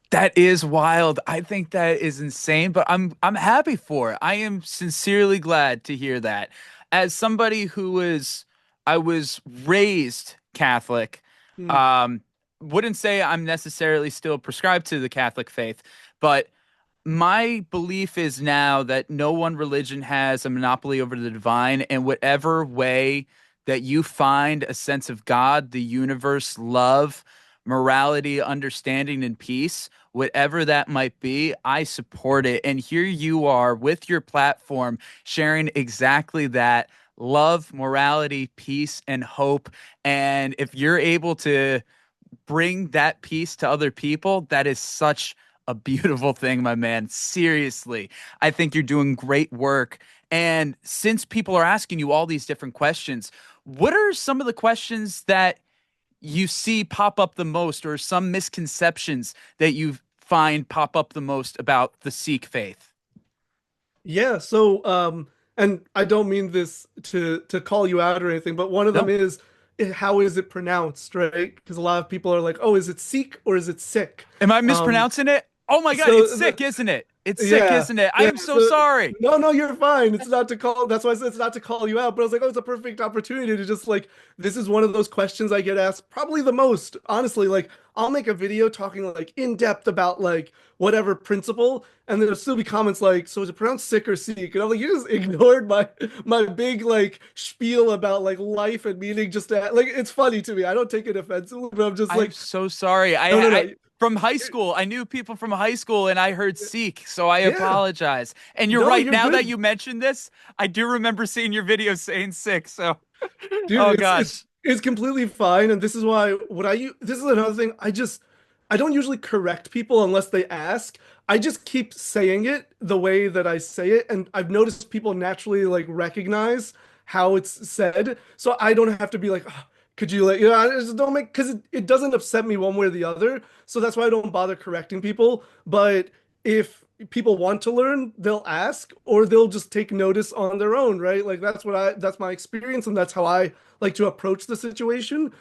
That is wild. I think that is insane, but I'm happy for it. I am sincerely glad to hear that. As somebody I was raised Catholic, Hmm. um, wouldn't say I'm necessarily still prescribed to the Catholic faith, but my belief is now that no one religion has a monopoly over the divine, and whatever way that you find a sense of God, the universe, love, morality, understanding, and peace, whatever that might be, I support it. And here you are with your platform sharing exactly that love, morality, peace, and hope. And if you're able to bring that peace to other people, that is such a beautiful thing, my man. Seriously, I think you're doing great work. And since people are asking you all these different questions, what are some of the questions that you see pop up the most, or some misconceptions that you find pop up the most about the Sikh faith? Yeah. So, and I don't mean this to call you out or anything, but one of them No. is how is it pronounced, right? Because a lot of people are like, oh, is it Sikh or is it sick? Am I Um, mispronouncing it? Oh my God, so it's sick, isn't it? It's sick, Yeah, isn't it? I yeah. am so So sorry. no, no, you're fine. It's not to call. That's why I said it's not to call you out. But I was like, oh, it's a perfect opportunity to just like. This is one of those questions I get asked probably the most. Honestly, like I'll make a video talking like in depth about like whatever principle, and there'll still be comments like, "So is it pronounced sick or seek?" And I'm like, you just ignored my big like spiel about like life and meaning. Just to, like it's funny to me. I don't take it offensively, but I'm just I'm like, so sorry. no, no, I no. from high school, I knew people from high school and I heard Sikh, so I Yeah, apologize. And you're no, right. you're Now that good. you mentioned this, I do remember seeing your video saying Sikh. So, Dude, oh it's gosh. it's completely fine, and this is why what I use. This is another thing. I don't usually correct people unless they ask. I just keep saying it the way that I say it, and I've noticed people naturally like recognize how it's said, so I don't have to be like, "Oh, could you like, I just don't make because it doesn't upset me one way or the other. So that's why I don't bother correcting people. But if people want to learn, they'll ask or they'll just take notice on their own, right? Like that's my experience and that's how I like to approach the situation.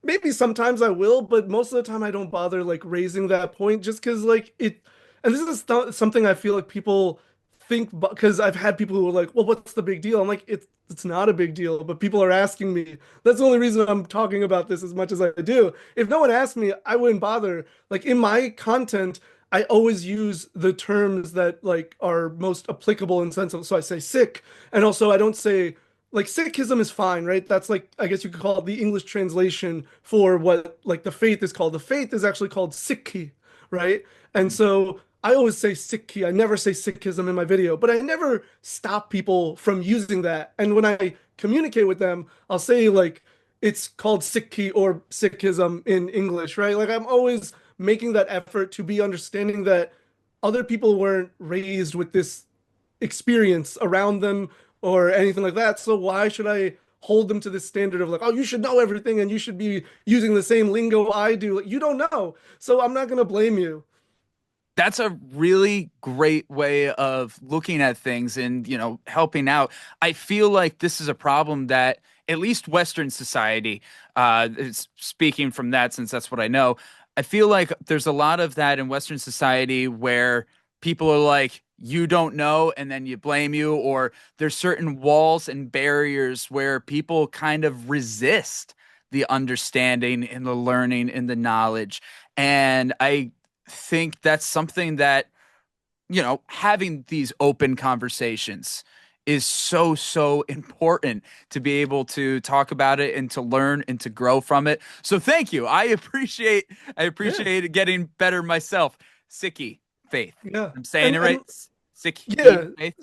Maybe sometimes I will, but most of the time I don't bother like raising that point just because like it, and this is something I feel like people think because I've had people who are like, well, what's the big deal? I'm like, it's not a big deal, but people are asking me. That's the only reason I'm talking about this as much as I do. If no one asked me, I wouldn't bother. Like in my content, I always use the terms that like are most applicable in sense of so I say sick, and also I don't say like Sikhism is fine, right? That's like I guess you could call it the English translation for what like the faith is called. The faith is actually called Sikhi, right? And so I always say Sikhi. I never say Sikhism in my video, but I never stop people from using that. And when I communicate with them, I'll say like it's called Sikhi or Sikhism in English, right? Like I'm always making that effort to be understanding that other people weren't raised with this experience around them or anything like that. So why should I hold them to this standard of like, oh, you should know everything and you should be using the same lingo I do? Like, you don't know. So I'm not going to blame you. That's a really great way of looking at things and, helping out. I feel like this is a problem that at least Western society, is speaking from that since that's what I know. I feel like there's a lot of that in Western society where people are like, you don't know, and then you blame you, or there's certain walls and barriers where people kind of resist the understanding and the learning and the knowledge. And I think that's something that, having these open conversations is so, so important to be able to talk about it and to learn and to grow from it. So thank you. I Yeah. appreciate getting better myself. Sikhi faith. Yeah. I'm saying And it right. and Sikhi yeah, faith.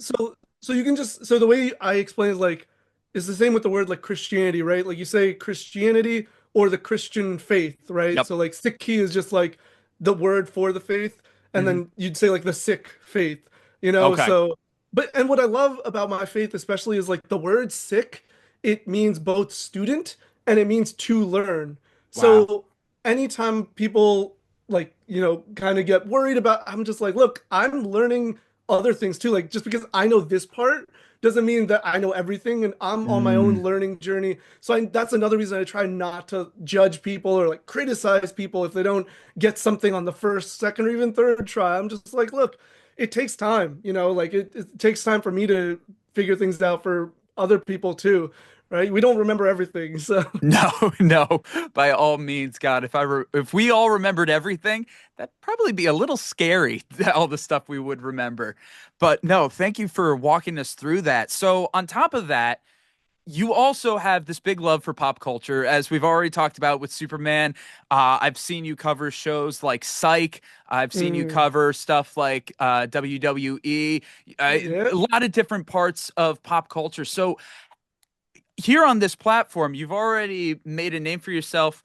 so you can just so the way I explain is like it's the same with the word like Christianity, right? Like you say Christianity or the Christian faith, right? Yep. So like Sikhi is just like the word for the faith, and Hmm. then you'd say like the Sikh faith, you know? Okay. So but and what I love about my faith especially is like the word Sikh, it means both student and it means to learn. Wow. So anytime people like, kind of get worried about, I'm just like, look, I'm learning other things too. Like just because I know this part doesn't mean that I know everything, and I'm on my own Mm. learning journey. So that's another reason I try not to judge people or like criticize people if they don't get something on the first, second, or even third try. I'm just like, look, it takes time, like it takes time for me to figure things out for other people too, right? We don't remember everything. So No, no, by all means, God, if we all remembered everything, that'd probably be a little scary, all the stuff we would remember. But no, thank you for walking us through that. So on top of that, you also have this big love for pop culture, as we've already talked about with Superman. I've seen you cover shows like Psych. I've seen you mm, cover stuff like WWE, yeah. a lot of different parts of pop culture. So here on this platform, you've already made a name for yourself,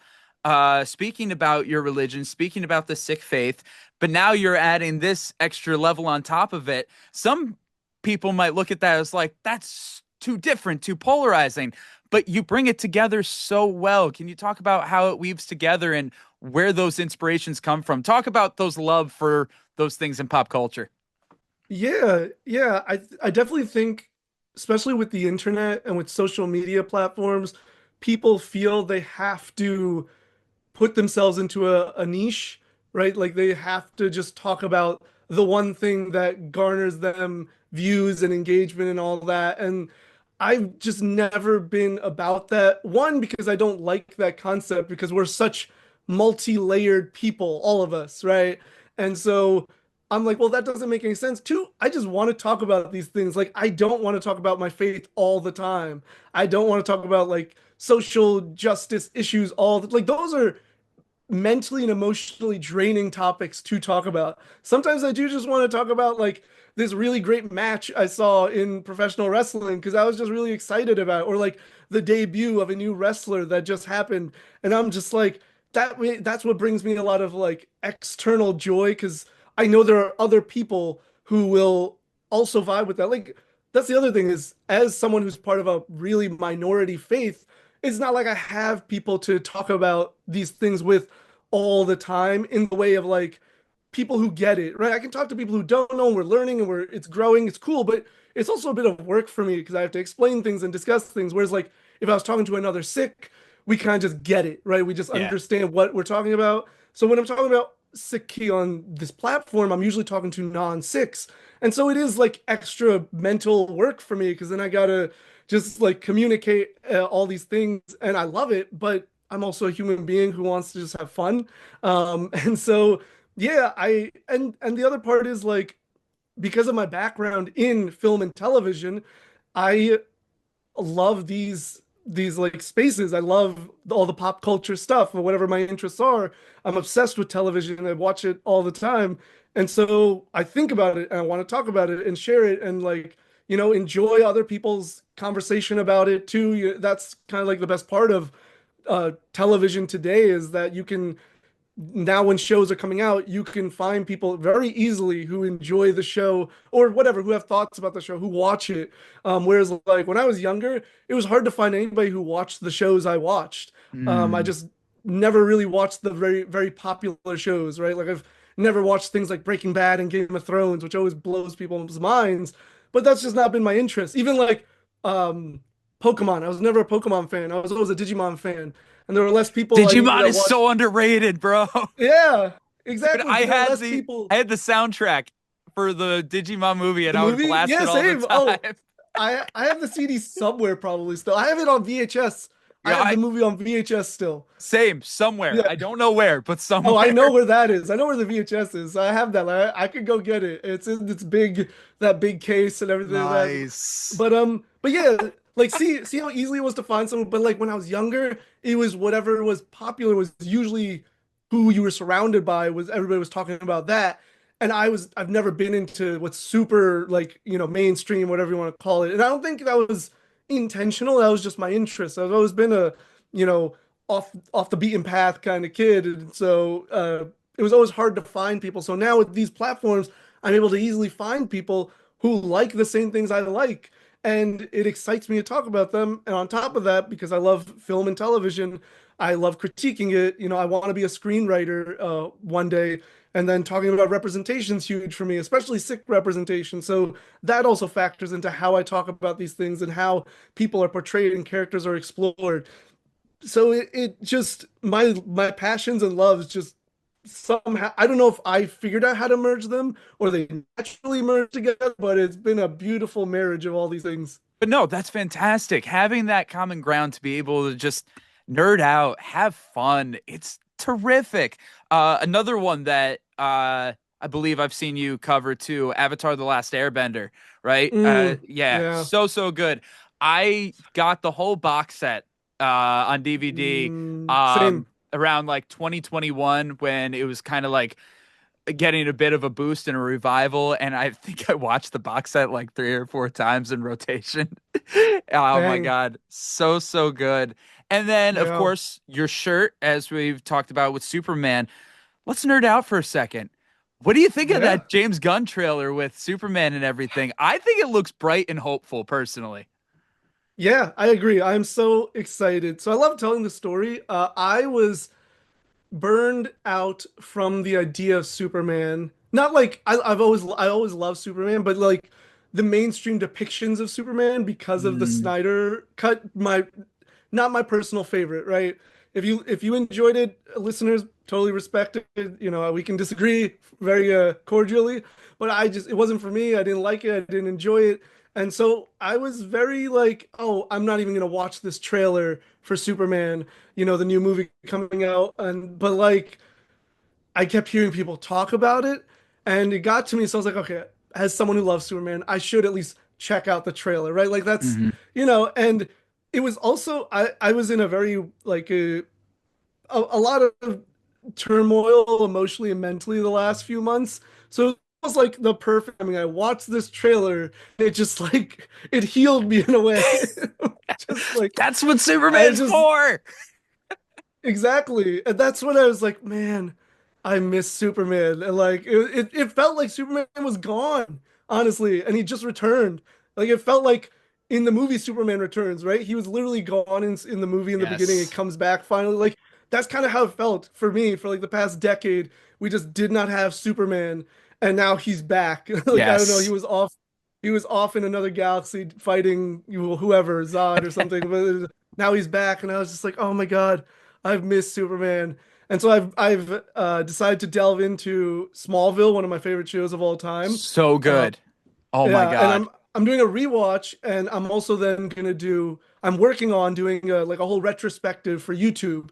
speaking about your religion, speaking about the Sikh faith, but now you're adding this extra level on top of it. Some people might look at that as like, that's too different, too polarizing, but you bring it together so well. Can you talk about how it weaves together and where those inspirations come from? Talk about those love for those things in pop culture. Yeah, yeah. I definitely think, especially with the internet and with social media platforms, people feel they have to put themselves into a niche, right? Like they have to just talk about the one thing that garners them views and engagement and all that. And I've just never been about that. One, because I don't like that concept because we're such multi-layered people, all of us, right? And so I'm like, well, that doesn't make any sense. Two, I just want to talk about these things. Like, I don't want to talk about my faith all the time. I don't want to talk about like social justice issues like those are mentally and emotionally draining topics to talk about. Sometimes I do just want to talk about like this really great match I saw in professional wrestling because I was just really excited about it, or like the debut of a new wrestler that just happened. And I'm just like, that's what brings me a lot of like external joy because I know there are other people who will also vibe with that. Like that's the other thing is as someone who's part of a really minority faith, it's not like I have people to talk about these things with all the time in the way of like people who get it, right? I can talk to people who don't know, and we're learning and it's growing, it's cool, but it's also a bit of work for me because I have to explain things and discuss things. Whereas like if I was talking to another Sikh, we kind of just get it, right? We just understand what we're talking about. So when I'm talking about Sikhi on this platform, I'm usually talking to non-Sikhs. And so it is like extra mental work for me because then I gotta just like communicate all these things and I love it, but I'm also a human being who wants to just have fun. And so yeah, and the other part is like because of my background in film and television, I love these like spaces. I love all the pop culture stuff or whatever my interests are. I'm obsessed with television. I watch it all the time. And so I think about it and I want to talk about it and share it and like, enjoy other people's conversation about it too. That's kind of like the best part of television today is that you can now when shows are coming out, you can find people very easily who enjoy the show or whatever, who have thoughts about the show, who watch it. Whereas like when I was younger, it was hard to find anybody who watched the shows I watched. I just never really watched the very, very popular shows, right? Like I've never watched things like Breaking Bad and Game of Thrones, which always blows people's minds, but that's just not been my interest. Even like Pokemon, I was never a Pokemon fan. I was always a Digimon fan. And there were less people I knew Digimon that is watched. so underrated, bro. Yeah, Dude, exactly. There are less people. I had the soundtrack for the Digimon movie, and The I would movie? blast Yeah, it all same. the Oh, time. I have the CD somewhere probably still. I have it on VHS. I Yeah, have the movie on VHS still. same somewhere. Yeah. I don't know where, but Oh, I know somewhere. where that is. I know where the VHS is. I have that. I could go get it. It's in its big that big case and everything like that. Nice. But yeah, like see how easily it was to find someone. But like when I was younger, it was whatever was popular was usually who you were surrounded by was everybody was talking about that. And I've never been into what's super like, mainstream, whatever you want to call it. And I don't think that was intentional. That was just my interest. I've always been a, you know, off the beaten path kind of kid. And so it was always hard to find people. So now with these platforms, I'm able to easily find people who like the same things I like. And it excites me to talk about them. And on top of that, because I love film and television, I love critiquing it. I want to be a screenwriter one day. And then talking about representation is huge for me, especially Sikh representation. So that also factors into how I talk about these things and how people are portrayed and characters are explored. So it just my passions and loves just somehow I don't know if I figured out how to merge them or they naturally merge together, but it's been a beautiful marriage of all these things. But no, that's fantastic. Having that common ground to be able to just nerd out, have fun. It's terrific. Another one that I believe I've seen you cover too, Avatar: The Last Airbender, right? Yeah, Yeah. so good. I got the whole box set on DVD Same. around like 2021 when it was kind of like getting a bit of a boost and a revival, and I think I watched the box set like 3 or 4 times in rotation. Oh my Dang. god, so good. And then of Yeah. course your shirt, as we've talked about with Superman. Let's nerd out for a second. What do you think of Yeah. that James Gunn trailer with Superman and everything? I think it looks bright and hopeful personally. Yeah, I agree. I'm so excited. So I love telling the story. I was burned out from the idea of Superman. Not like I always loved Superman, but like the mainstream depictions of Superman because of the Mm, Snyder cut. Not my personal favorite, right? if you enjoyed it, listeners, totally respect it. We can disagree very cordially, but it wasn't for me. I didn't like it. I didn't enjoy it. And so I was very like, oh, I'm not even gonna watch this trailer for Superman, the new movie coming out. But like I kept hearing people talk about it, and it got to me. So I was like, okay, as someone who loves Superman, I should at least check out the trailer, right? Like that's, and it was also I was in a very like a lot of turmoil emotionally and mentally the last few months. So it was like the perfect. I mean, I watched this trailer, and it just like it healed me in a way. Just like That's what Superman's for. exactly, and that's when I was like, man, I miss Superman, and like it felt like Superman was gone, honestly, and he just returned. Like it felt like in the movie Superman Returns, right? He was literally gone in the movie in the beginning. It comes back finally. Like that's kind of how it felt for me for like the past decade. We just did not have Superman, and now he's back. Like I don't know, he was off. He was off in another galaxy fighting whoever, Zod or something. But now he's back, and I was just like, oh my God, I've missed Superman. And so I've decided to delve into Smallville, one of my favorite shows of all time. So good. Oh my Yeah, God. and I'm doing a rewatch, and I'm also then I'm working on doing like a whole retrospective for YouTube.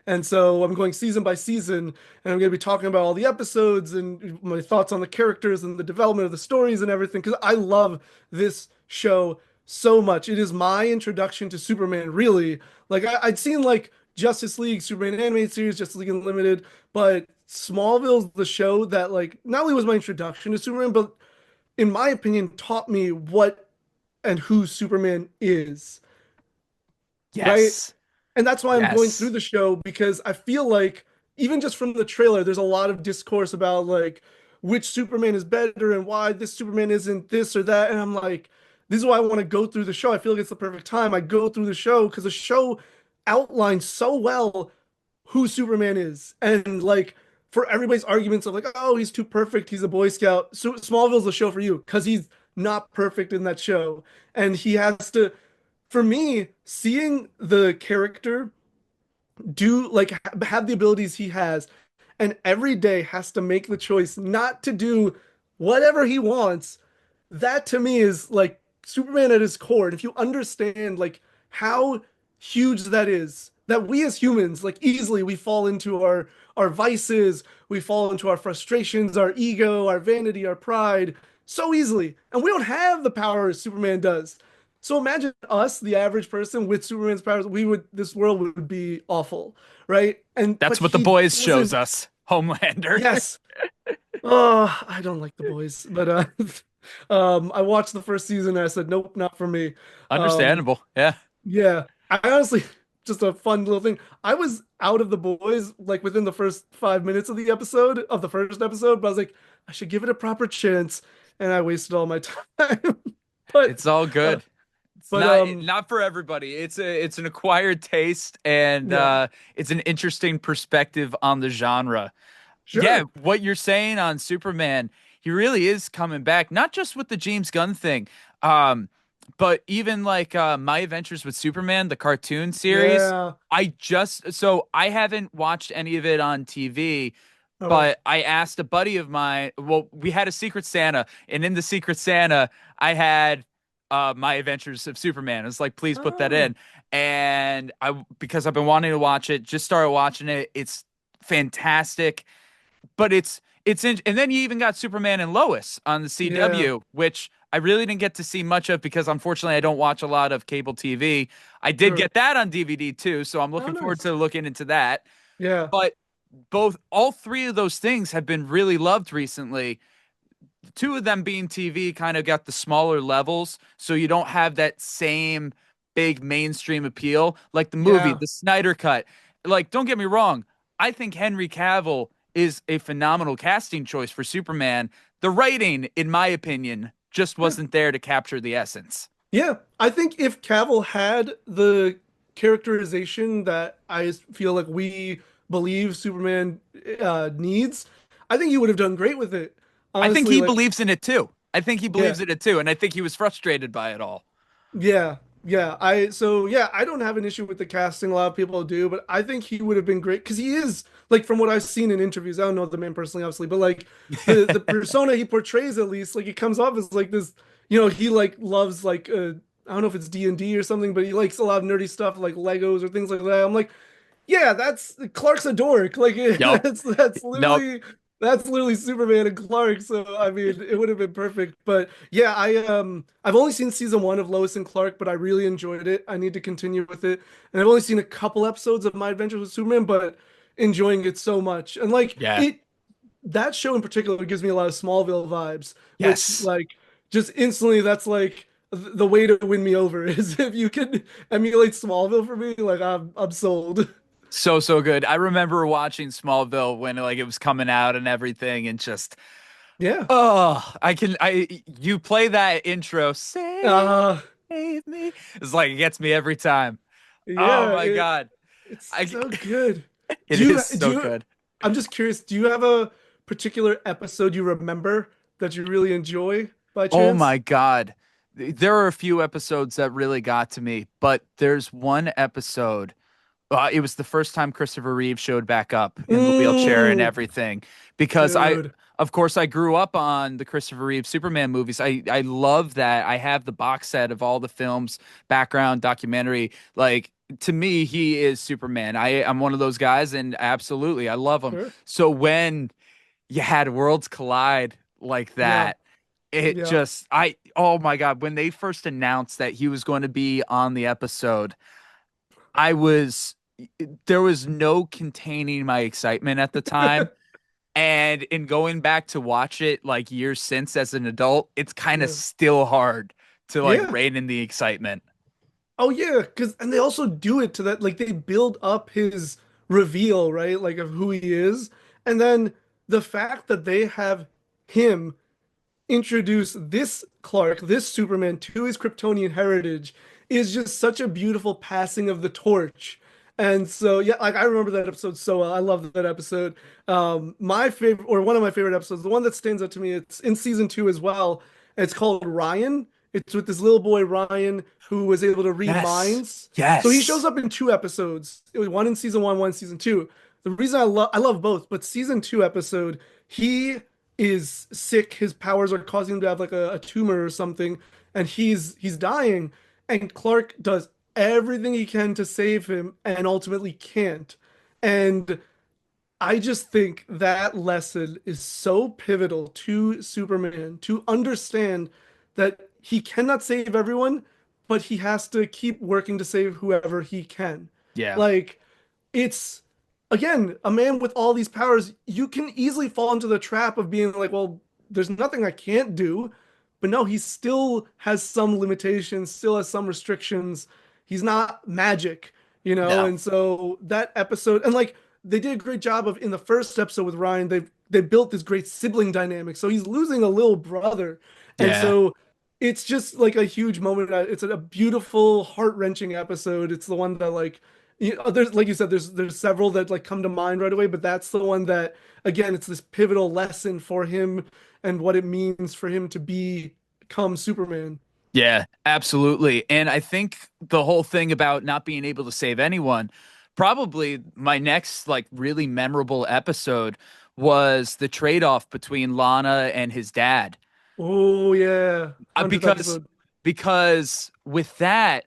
And so I'm going season by season, and I'm going to be talking about all the episodes and my thoughts on the characters and the development of the stories and everything, because I love this show so much. It is my introduction to Superman, really. Like I'd seen like Justice League, Superman animated series, Justice League Unlimited, but Smallville's the show that like not only was my introduction to Superman, but in my opinion, taught me what and who Superman is. Yes. Right? And that's why I'm going Yes. through the show, because I feel like even just from the trailer, there's a lot of discourse about like which Superman is better and why this Superman isn't this or that. And I'm like, this is why I want to go through the show. I feel like it's the perfect time. I go through the show because the show outlines so well who Superman is. And like for everybody's arguments of like, oh, he's too perfect, he's a Boy Scout. So Smallville's the show for you because he's not perfect in that show. And he has to, for me, seeing the character do like have the abilities he has, and every day has to make the choice not to do whatever he wants, that to me is like Superman at his core. And if you understand like how huge that is, that we as humans like easily we fall into our vices, we fall into our frustrations, our ego, our vanity, our pride so easily, and we don't have the power Superman does. So imagine us, the average person, with Superman's powers. This world would be awful, right? And That's but what The he Boys shows doesn't- us. Homelander. Yes. Oh, I don't like The Boys, but I watched the first season and I said, nope, not for me. Understandable. Yeah. Yeah, I honestly, just a fun little thing. I was out of The Boys like within the first 5 minutes of the first episode, but I was like, I should give it a proper chance, and I wasted all my time. But It's all good. It's but, not for everybody. It's an acquired taste, and Yeah. it's an interesting perspective on the genre. sure. Yeah, what you're saying on Superman, he really is coming back, not just with the James Gunn thing, but even like My Adventures with Superman, the cartoon series. Yeah. I haven't watched any of it on TV, Oh, but I asked a buddy of mine. Well, we had a Secret Santa, and in the Secret Santa, I had My Adventures of Superman. It was like, please put that Oh. in, and because I've been wanting to watch it, just started watching it. It's fantastic, but and then you even got Superman and Lois on the CW, which I really didn't get to see much of because unfortunately I don't watch a lot of cable TV. I did Sure. get that on DVD too, so I'm looking forward nice. to looking into that. Yeah. But all three of those things have been really loved recently. Two of them being TV kind of got the smaller levels, so you don't have that same big mainstream appeal like the movie, Yeah. the Snyder Cut. Like, don't get me wrong, I think Henry Cavill is a phenomenal casting choice for Superman. The writing, in my opinion, just wasn't there to capture the essence. Yeah, I think if Cavill had the characterization that I feel like we believe Superman needs, I think he would have done great with it. I think Honestly, he like, believes in it too. I think he yeah, believes in it too, and I think he was frustrated by it all. yeah, I don't have an issue with the casting. A lot of people do, but I think he would have been great because he is like from what I've seen in interviews. I don't know the man personally, obviously, but like the persona he portrays, at least, like it comes off as like this. He like loves like I don't know if it's D&D or something, but he likes a lot of nerdy stuff like Legos or things like that. I'm like, yeah, that's Clark's a dork. Like Yep. Nope. that's literally Superman and Clark. So I mean, it would have been perfect. But yeah, I've only seen season one of Lois and Clark, but I really enjoyed it. I need to continue with it. And I've only seen a couple episodes of My Adventures with Superman, but enjoying it so much. And like Yeah. it that show in particular gives me a lot of Smallville vibes, which Yes. like just instantly that's like the way to win me over is if you can emulate Smallville for me, like I'm sold. So so good. I remember watching Smallville when like it was coming out and everything, and just Yeah. oh, I you play that intro, save Uh me. It's like it gets me every time. Oh yeah, my God. it's I so good. it Do you is do so you good. I'm just curious, do you have a particular episode you remember that you really enjoy by Oh chance? my God. There are a few episodes that really got to me, but there's one episode. It was the first time Christopher Reeve showed back up in the wheelchair and Mm, everything. Because dude. of course, I grew up on the Christopher Reeve Superman movies. I love that. I have the box set of all the films, background, documentary. Like, to me, he is Superman. I'm one of those guys, and absolutely, I love him. Sure. So when you had worlds collide like Yeah. that, it Yeah. just, oh my God, when they first announced that he was going to be on the episode, I was there was no containing my excitement at the time. And in going back to watch it like years since as an adult, it's kind of Yeah. still hard to like Yeah. rein in the excitement. Oh yeah, because and they also do it to that like they build up his reveal, right? Like of who he is. And then the fact that they have him introduce this Clark, this Superman to his Kryptonian heritage is just such a beautiful passing of the torch. And so yeah, like I remember that episode so well. I love that episode. My favorite or one of my favorite episodes, the one that stands out to me, it's in season two as well. It's called Ryan. It's with this little boy Ryan who was able to read Yes. minds. So he shows Yes. up in two episodes. It was one in season one in season two. The reason I love both, but season two episode, he is sick. His powers are causing him to have like a tumor or something, and he's dying. And Clark does everything he can to save him, and ultimately can't. And I just think that lesson is so pivotal to Superman to understand that he cannot save everyone, but he has to keep working to save whoever he can. Yeah. Like, it's again, a man with all these powers, you can easily fall into the trap of being like, well, there's nothing I can't do. But no, he still has some limitations, still has some restrictions. He's not magic, No. And so that episode, and like they did a great job of in the first episode with Ryan, they built this great sibling dynamic. So he's losing a little brother. And Yeah. so it's just like a huge moment. It's a beautiful, heart-wrenching episode. It's the one that like there's like you said, there's several that like come to mind right away, but that's the one that again, it's this pivotal lesson for him and what it means for him to become Superman. Yeah, absolutely. And I think the whole thing about not being able to save anyone, probably my next like really memorable episode was the trade-off between Lana and his dad. Oh yeah, 100th Because episode. with that,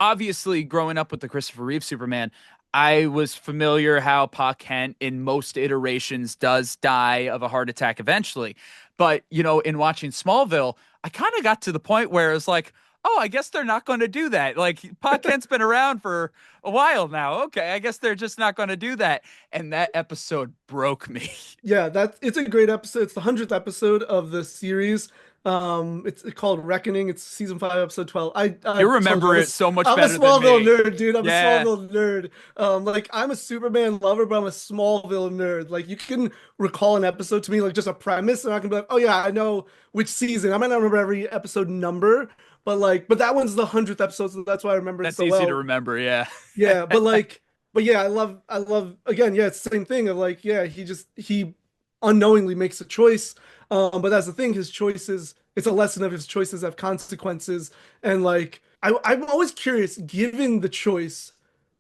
obviously growing up with the Christopher Reeve Superman, I was familiar how Pa Kent in most iterations does die of a heart attack eventually. But, in watching Smallville, I kind of got to the point where it's like, oh, I guess they're not going to do that. Like Pa Kent's been around for a while now. Okay, I guess they're just not going to do that. And that episode broke me. Yeah, it's a great episode. It's the 100th episode of the series. It's called Reckoning. It's season 5, episode 12. I You told you remember it so much I'm a better than Smallville me. nerd, dude. I'm a Yeah, Smallville nerd. Like I'm a Superman lover, but I'm a Smallville nerd. Like you can recall an episode to me, like just a premise, and I can be like, oh yeah, I know which season. I might not remember every episode number, but that one's the 100th episode, so that's why I remember it that's so easy to well. remember. Yeah. Yeah, but yeah, I love again, yeah, it's the same thing of like, yeah, he unknowingly makes a choice. But that's the thing, his choices, it's a lesson of his choices have consequences. And like, I'm always curious, given the choice,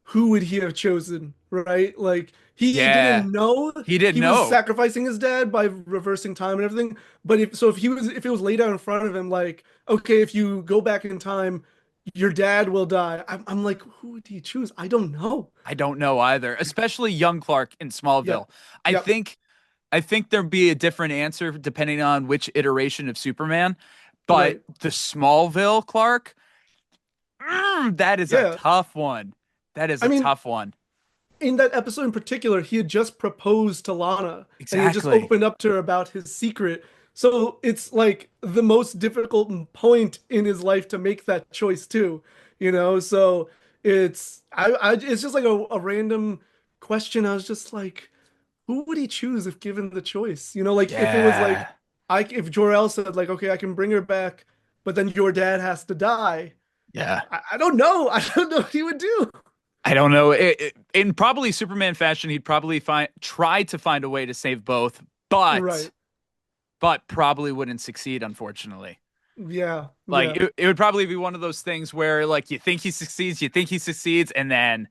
who would he have chosen, right? Like he Yeah, didn't know he didn't he was know. sacrificing his dad by reversing time and everything. But if it was laid out in front of him, like, okay, if you go back in time, your dad will die. I'm like, who would he choose? I don't know. I don't know either, especially young Clark in Yep. Smallville. I Yep. think I think there'd be a different answer depending on which iteration of Superman. But Right. the Smallville Clark, that is a Yeah. tough one. That is I a mean, tough one. in that episode in particular, he had just proposed to Lana and he had just Exactly. opened up to her about his secret. So it's like the most difficult point in his life to make that choice too, you know? So it's just like a random question. I was just like, who would he choose if given the choice? You know, like if it was like Yeah. if Jor-El said like, okay, I can bring her back, but then your dad has to die. Yeah. I don't know. I don't know what he would do. I don't know. In probably Superman fashion, he'd probably try to find a way to save both, but Right. probably wouldn't succeed, unfortunately. Yeah. Like Yeah. it would probably be one of those things where like you think he succeeds, and then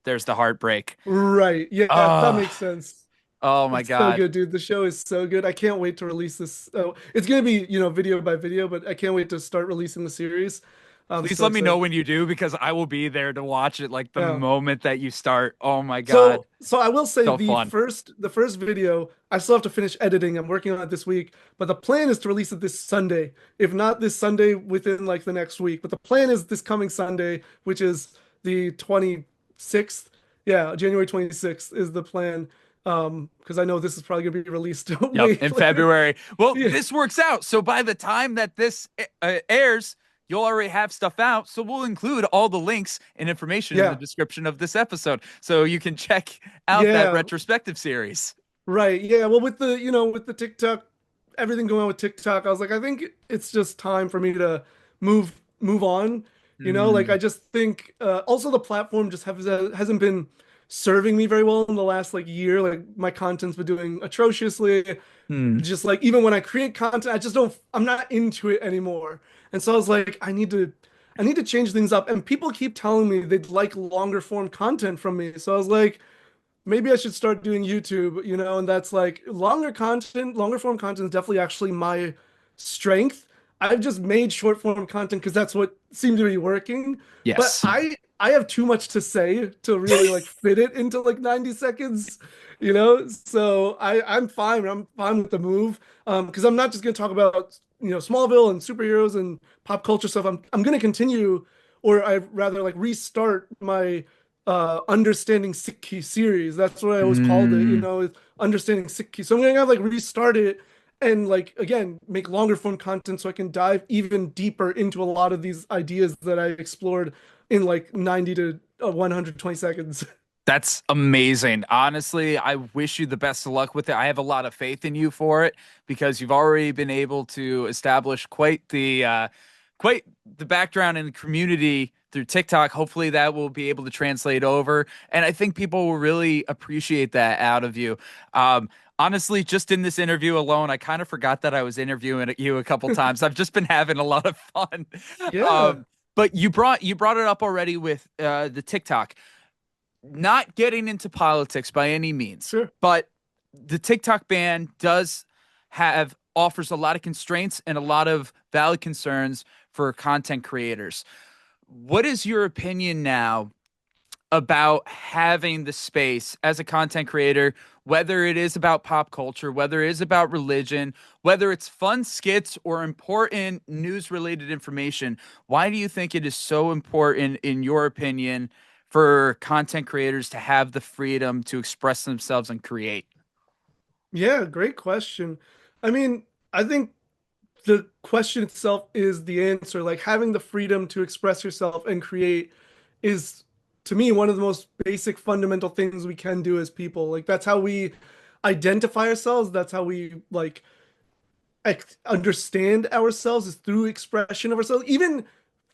there's the heartbreak. Right. Yeah, that Oh, makes sense. oh my It's so God. good, dude. The show is so good. I can't wait to release this. Oh, it's gonna be, video by video, but I can't wait to start releasing the series. I'm Please so let me know excited. when you do because I will be there to watch it like the Yeah. moment that you start. Oh my God. So I will say So fun. the first video, I still have to finish editing. I'm working on it this week, but the plan is to release it this Sunday. If not this Sunday, within like the next week. But the plan is this coming Sunday, which is the 26th. Yeah, January 26th is the plan. Because I know this is probably gonna be released Yep, way in later. February. Well, Yeah. this works out. So by the time that this airs, you'll already have stuff out. So we'll include all the links and information in the Yeah. description of this episode so you can check out that Yeah. retrospective series. Right. Yeah. Well, with with the TikTok, everything going on with TikTok, I was like, I think it's just time for me to move on. Like Mm, I just think also the platform just hasn't been serving me very well in the last like year. Like my content's been doing atrociously. hmm. Just like even when I create content, I'm not into it anymore. And so I was like, I need to change things up. And people keep telling me they'd like longer form content from me. So I was like, maybe I should start doing YouTube, and that's like longer form content is definitely actually my strength. I've just made short form content because that's what seemed to be working. But Yes. I have too much to say to really like fit it into like 90 seconds. So I'm fine. I'm fine with the move. Because I'm not just gonna talk about, Smallville and superheroes and pop culture stuff. I'm gonna continue, or I rather like restart my understanding Sikhi series. That's what I always called it, Mm, is understanding Sikhi. So I'm gonna have like restart it and like again make longer form content so I can dive even deeper into a lot of these ideas that I explored in like 90 to 120 seconds. that's amazing. Honestly, I wish you the best of luck with it. I have a lot of faith in you for it because you've already been able to establish quite the background and community through TikTok. Hopefully that will be able to translate over. And I think people will really appreciate that out of you. Honestly, just in this interview alone, I kind of forgot that I was interviewing you a couple times. I've just been having a lot of fun. Yeah, But you brought it up already with the TikTok. Not getting into politics by any means, sure. but the TikTok ban does have offers a lot of constraints and a lot of valid concerns for content creators. What is your opinion now about having the space as a content creator, whether it is about pop culture, whether it is about religion, whether it's fun skits or important news related information? Why do you think it is so important, in your opinion, for content creators to have the freedom to express themselves and create? Yeah, great question. I mean, I think the question itself is the answer. Like having the freedom to express yourself and create is, to me, one of the most basic fundamental things we can do as people. Like that's how we identify ourselves. That's how we like understand ourselves, is through expression of ourselves. Even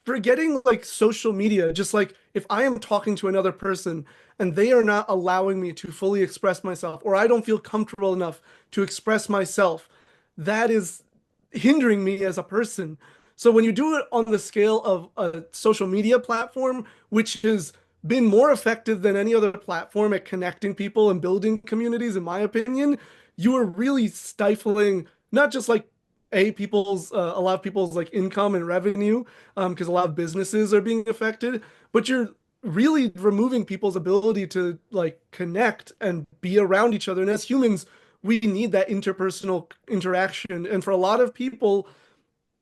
forgetting like social media, just like if I am talking to another person and they are not allowing me to fully express myself, or I don't feel comfortable enough to express myself, that is hindering me as a person. So when you do it on the scale of a social media platform, which has been more effective than any other platform at connecting people and building communities, in my opinion, you are really stifling not just like a lot of people's like income and revenue, because a lot of businesses are being affected, but you're really removing people's ability to like connect and be around each other. And as humans, we need that interpersonal interaction. And for a lot of people,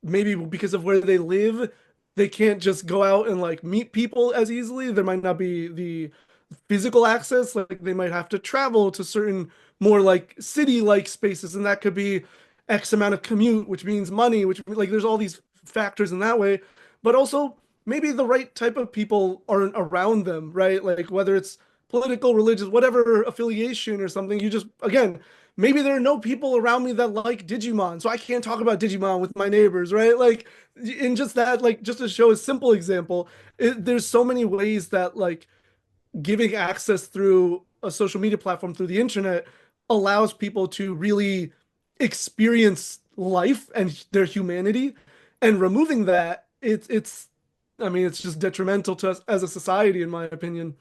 maybe because of where they live, they can't just go out and like meet people as easily. There might not be the physical access, like they might have to travel to certain more like city-like spaces, and that could be X amount of commute, which means money, which like there's all these factors in that way. But also maybe the right type of people aren't around them, right? Like whether it's political, religious, whatever affiliation or something, you just again, maybe there are no people around me that like Digimon, so I can't talk about Digimon with my neighbors, right? Like in just that, like just to show a simple example, there's so many ways that like giving access through a social media platform through the internet allows people to really experience life and their humanity, and removing that, it's I mean it's just detrimental to us as a society, in my opinion.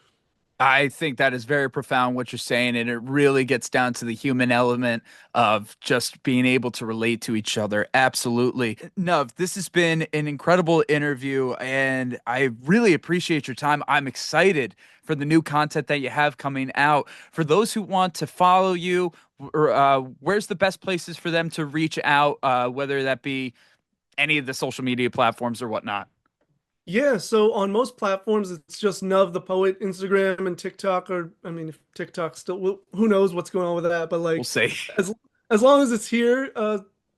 I think that is very profound what you're saying, and it really gets down to the human element of just being able to relate to each other. Absolutely. Nav, this has been an incredible interview, and I really appreciate your time. I'm excited for the new content that you have coming out. For those who want to follow you, where's the best places for them to reach out, whether that be any of the social media platforms or whatnot? Yeah, so on most platforms, it's just Nav the Poet, Instagram and TikTok, or I mean, if TikTok still, who knows what's going on with that? But like, We'll see. as as long as it's here,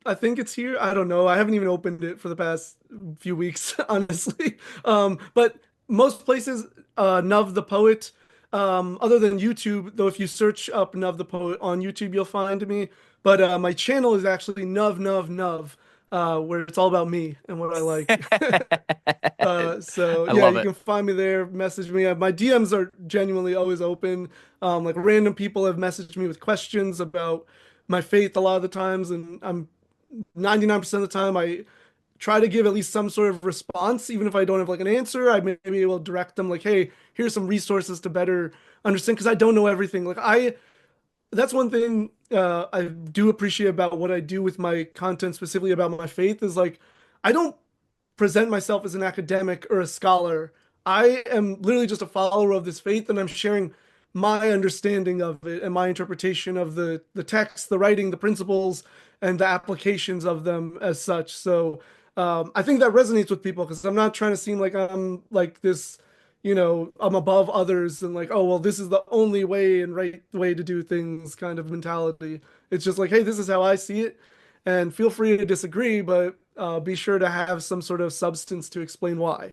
I think it's here. I don't know. I haven't even opened it for the past few weeks, honestly. But most places, Nav the Poet. Other than YouTube, though, if you search up Nav the Poet on YouTube, you'll find me. But my channel is actually Nav, where it's all about me and what I like. So I yeah, love you it. can find me there, message me. My DMs are genuinely always open. Like random people have messaged me with questions about my faith a lot of the times, and I'm 99% of the time I try to give at least some sort of response, even if I don't have like an answer. I maybe will direct them like, hey, here's some resources to better understand, because I don't know everything. That's one thing I do appreciate about what I do with my content, specifically about my faith, is like I don't present myself as an academic or a scholar. I am literally just a follower of this faith, and I'm sharing my understanding of it and my interpretation of the text, the writing, the principles, and the applications of them as such. So I think that resonates with people, because I'm not trying to seem like I'm like this, I'm above others and like, oh, well, this is the only way and right way to do things kind of mentality. It's just like, hey, this is how I see it. And feel free to disagree, but be sure to have some sort of substance to explain why.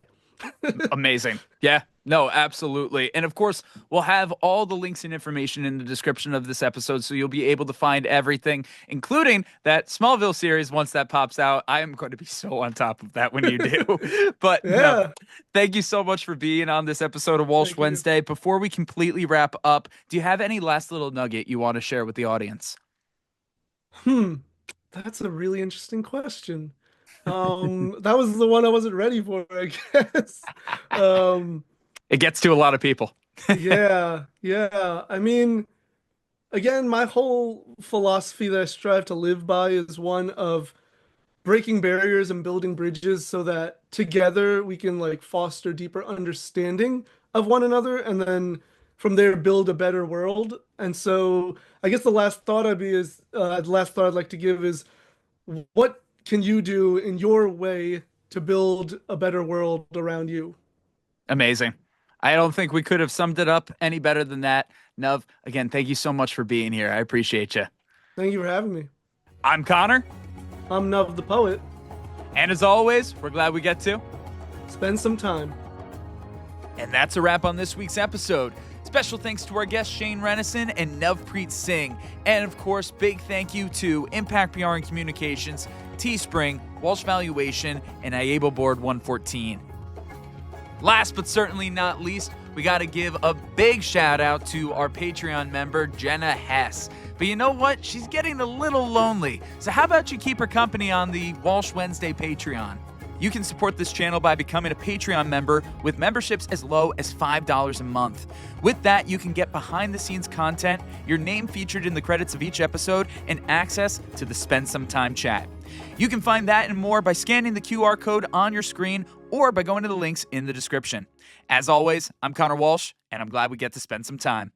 Amazing. Yeah, no, absolutely. And of course, we'll have all the links and information in the description of this episode, so you'll be able to find everything, including that Smallville series. Once that pops out, I am going to be so on top of that when you do. But Yeah. no, thank you so much for being on this episode of Walsh Thank you. Wednesday. Before we completely wrap up, do you have any last little nugget you want to share with the audience? That's a really interesting question. That was the one I wasn't ready for, I guess. Um, It gets to a lot of people. yeah. I mean, again, my whole philosophy that I strive to live by is one of breaking barriers and building bridges, so that together we can like foster deeper understanding of one another, and then from there build a better world. And so I guess the last thought I'd like to give is, what can you do in your way to build a better world around you? Amazing. I don't think we could have summed it up any better than that. Nav, again, thank you so much for being here. I appreciate you. Thank you for having me. I'm Connor, I'm Nav the Poet. and as always, we're glad we get to. Spend some time. And that's a wrap on this week's episode. Special thanks to our guests Shane Rennison and Navpreet Singh. And of course, big thank you to Impact PR and Communications, Teespring, Walsh Valuation, and IABO Board 114. Last but certainly not least, we got to give a big shout out to our Patreon member, Jenna Hess. But you know what? She's getting a little lonely. So how about you keep her company on the Walsh Wednesday Patreon? You can support this channel by becoming a Patreon member with memberships as low as $5 a month. With that, you can get behind-the-scenes content, your name featured in the credits of each episode, and access to the Spend Some Time chat. You can find that and more by scanning the QR code on your screen or by going to the links in the description. As always, I'm Connor Walsh, and I'm glad we get to spend some time.